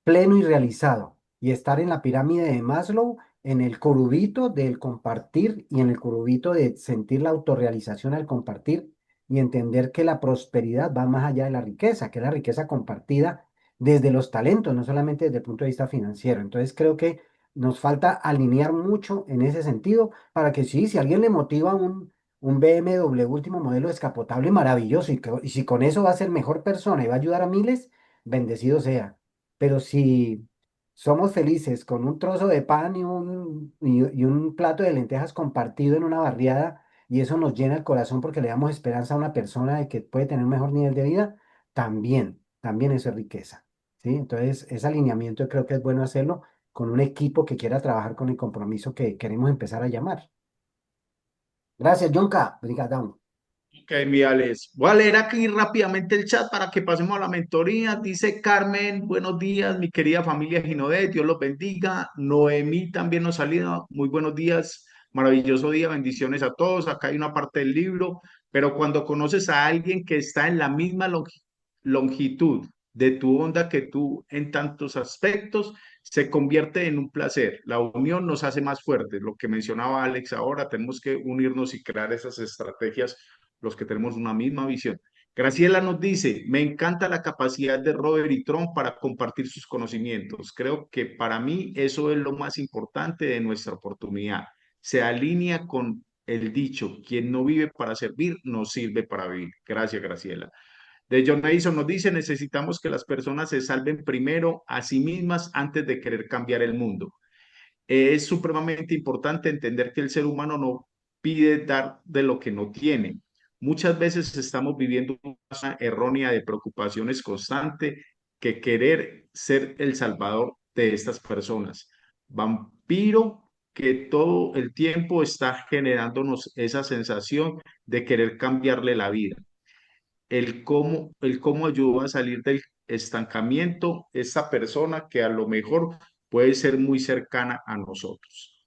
pleno y realizado y estar en la pirámide de Maslow, en el curubito del compartir y en el curubito de sentir la autorrealización al compartir y entender que la prosperidad va más allá de la riqueza, que es la riqueza compartida desde los talentos, no solamente desde el punto de vista financiero. Entonces creo que nos falta alinear mucho en ese sentido para que sí, si a alguien le motiva un BMW último modelo descapotable maravilloso y si con eso va a ser mejor persona y va a ayudar a miles, bendecido sea. Pero si somos felices con un trozo de pan y un plato de lentejas compartido en una barriada y eso nos llena el corazón porque le damos esperanza a una persona de que puede tener un mejor nivel de vida, también eso es riqueza. ¿Sí? Entonces, ese alineamiento creo que es bueno hacerlo con un equipo que quiera trabajar con el compromiso que queremos empezar a llamar. Gracias, Jonka. Obrigado. Ok, mi Alex. Voy a leer aquí rápidamente el chat para que pasemos a la mentoría. Dice Carmen, buenos días, mi querida familia Ginodet, Dios los bendiga. Noemí también nos saluda, muy buenos días, maravilloso día, bendiciones a todos. Acá hay una parte del libro, pero cuando conoces a alguien que está en la misma longitud de tu onda que tú en tantos aspectos, se convierte en un placer. La unión nos hace más fuertes. Lo que mencionaba Alex ahora, tenemos que unirnos y crear esas estrategias los que tenemos una misma visión. Graciela nos dice, me encanta la capacidad de Robert y Trump para compartir sus conocimientos. Creo que para mí eso es lo más importante de nuestra oportunidad. Se alinea con el dicho, quien no vive para servir, no sirve para vivir. Gracias, Graciela. De John Mason nos dice, necesitamos que las personas se salven primero a sí mismas antes de querer cambiar el mundo. Es supremamente importante entender que el ser humano no pide dar de lo que no tiene. Muchas veces estamos viviendo una errónea de preocupaciones constante que querer ser el salvador de estas personas. Vampiro que todo el tiempo está generándonos esa sensación de querer cambiarle la vida. El cómo ayuda a salir del estancamiento esta persona que a lo mejor puede ser muy cercana a nosotros.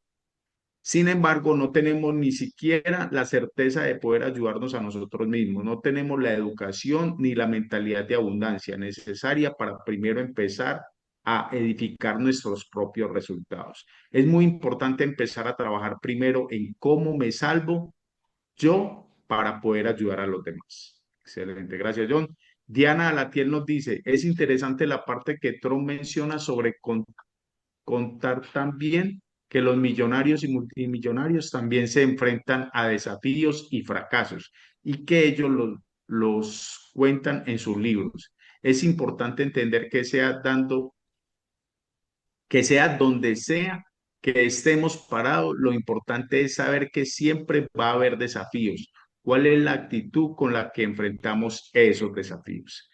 Sin embargo, no tenemos ni siquiera la certeza de poder ayudarnos a nosotros mismos. No tenemos la educación ni la mentalidad de abundancia necesaria para primero empezar a edificar nuestros propios resultados. Es muy importante empezar a trabajar primero en cómo me salvo yo para poder ayudar a los demás. Excelente, gracias, John. Diana Alatiel nos dice, es interesante la parte que Trump menciona sobre contar también que los millonarios y multimillonarios también se enfrentan a desafíos y fracasos y que ellos los cuentan en sus libros. Es importante entender que sea donde sea que estemos parados, lo importante es saber que siempre va a haber desafíos. ¿Cuál es la actitud con la que enfrentamos esos desafíos?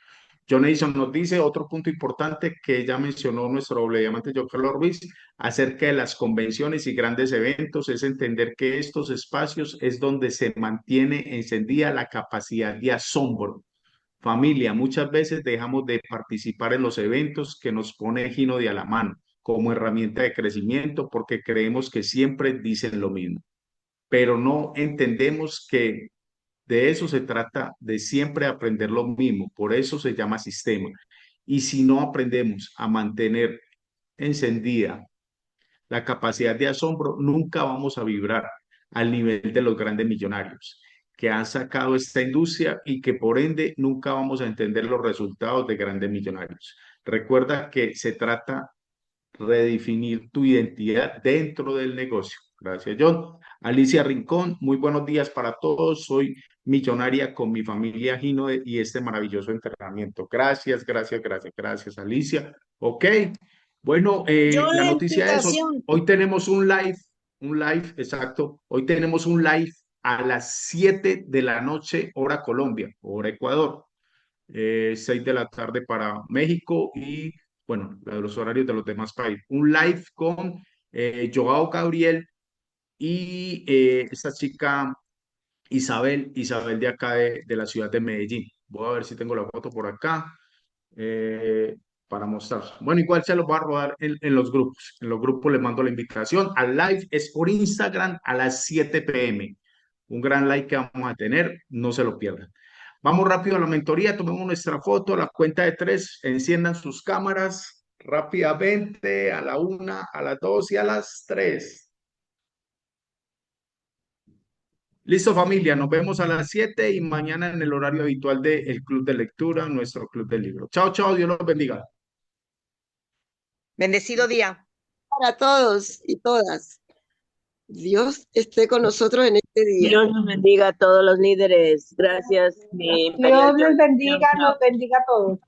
John Edison nos dice otro punto importante que ya mencionó nuestro doble diamante John Carlos Ruiz acerca de las convenciones y grandes eventos, es entender que estos espacios es donde se mantiene encendida la capacidad de asombro. Familia, muchas veces dejamos de participar en los eventos que nos pone Gino de a la mano como herramienta de crecimiento porque creemos que siempre dicen lo mismo, pero no entendemos que de eso se trata, de siempre aprender lo mismo, por eso se llama sistema. Y si no aprendemos a mantener encendida la capacidad de asombro, nunca vamos a vibrar al nivel de los grandes millonarios que han sacado esta industria y que por ende nunca vamos a entender los resultados de grandes millonarios. Recuerda que se trata redefinir tu identidad dentro del negocio. Gracias, John. Alicia Rincón, muy buenos días para todos. Soy millonaria con mi familia Gino y este maravilloso entrenamiento. Gracias, gracias, gracias, gracias, Alicia. Ok, bueno, Yo la la noticia es, invitación. hoy tenemos un live, exacto. Hoy tenemos un live a las 7 de la noche, hora Colombia, hora Ecuador. 6 de la tarde para México y, bueno, los horarios de los demás países. Un live con Joao Gabriel y esta chica Isabel de acá de la ciudad de Medellín. Voy a ver si tengo la foto por acá eh, para mostrar. Bueno, igual se los va a rodar en los grupos. En los grupos les mando la invitación. Al live es por Instagram a las 7 p.m. Un gran like que vamos a tener, no se lo pierdan. Vamos rápido a la mentoría, tomemos nuestra foto, a la cuenta de 3, enciendan sus cámaras rápidamente, a la 1, a las 2 y a las 3. Listo, familia, nos vemos a las 7 y mañana en el horario habitual del Club de Lectura, nuestro Club del Libro. Chao, chao, Dios los bendiga. Bendecido día. Para todos y todas. Dios esté con nosotros en este día. Dios nos bendiga a todos los líderes. Gracias, mi Dios Imperial les John. bendiga, Chao, chao. nos bendiga a todos.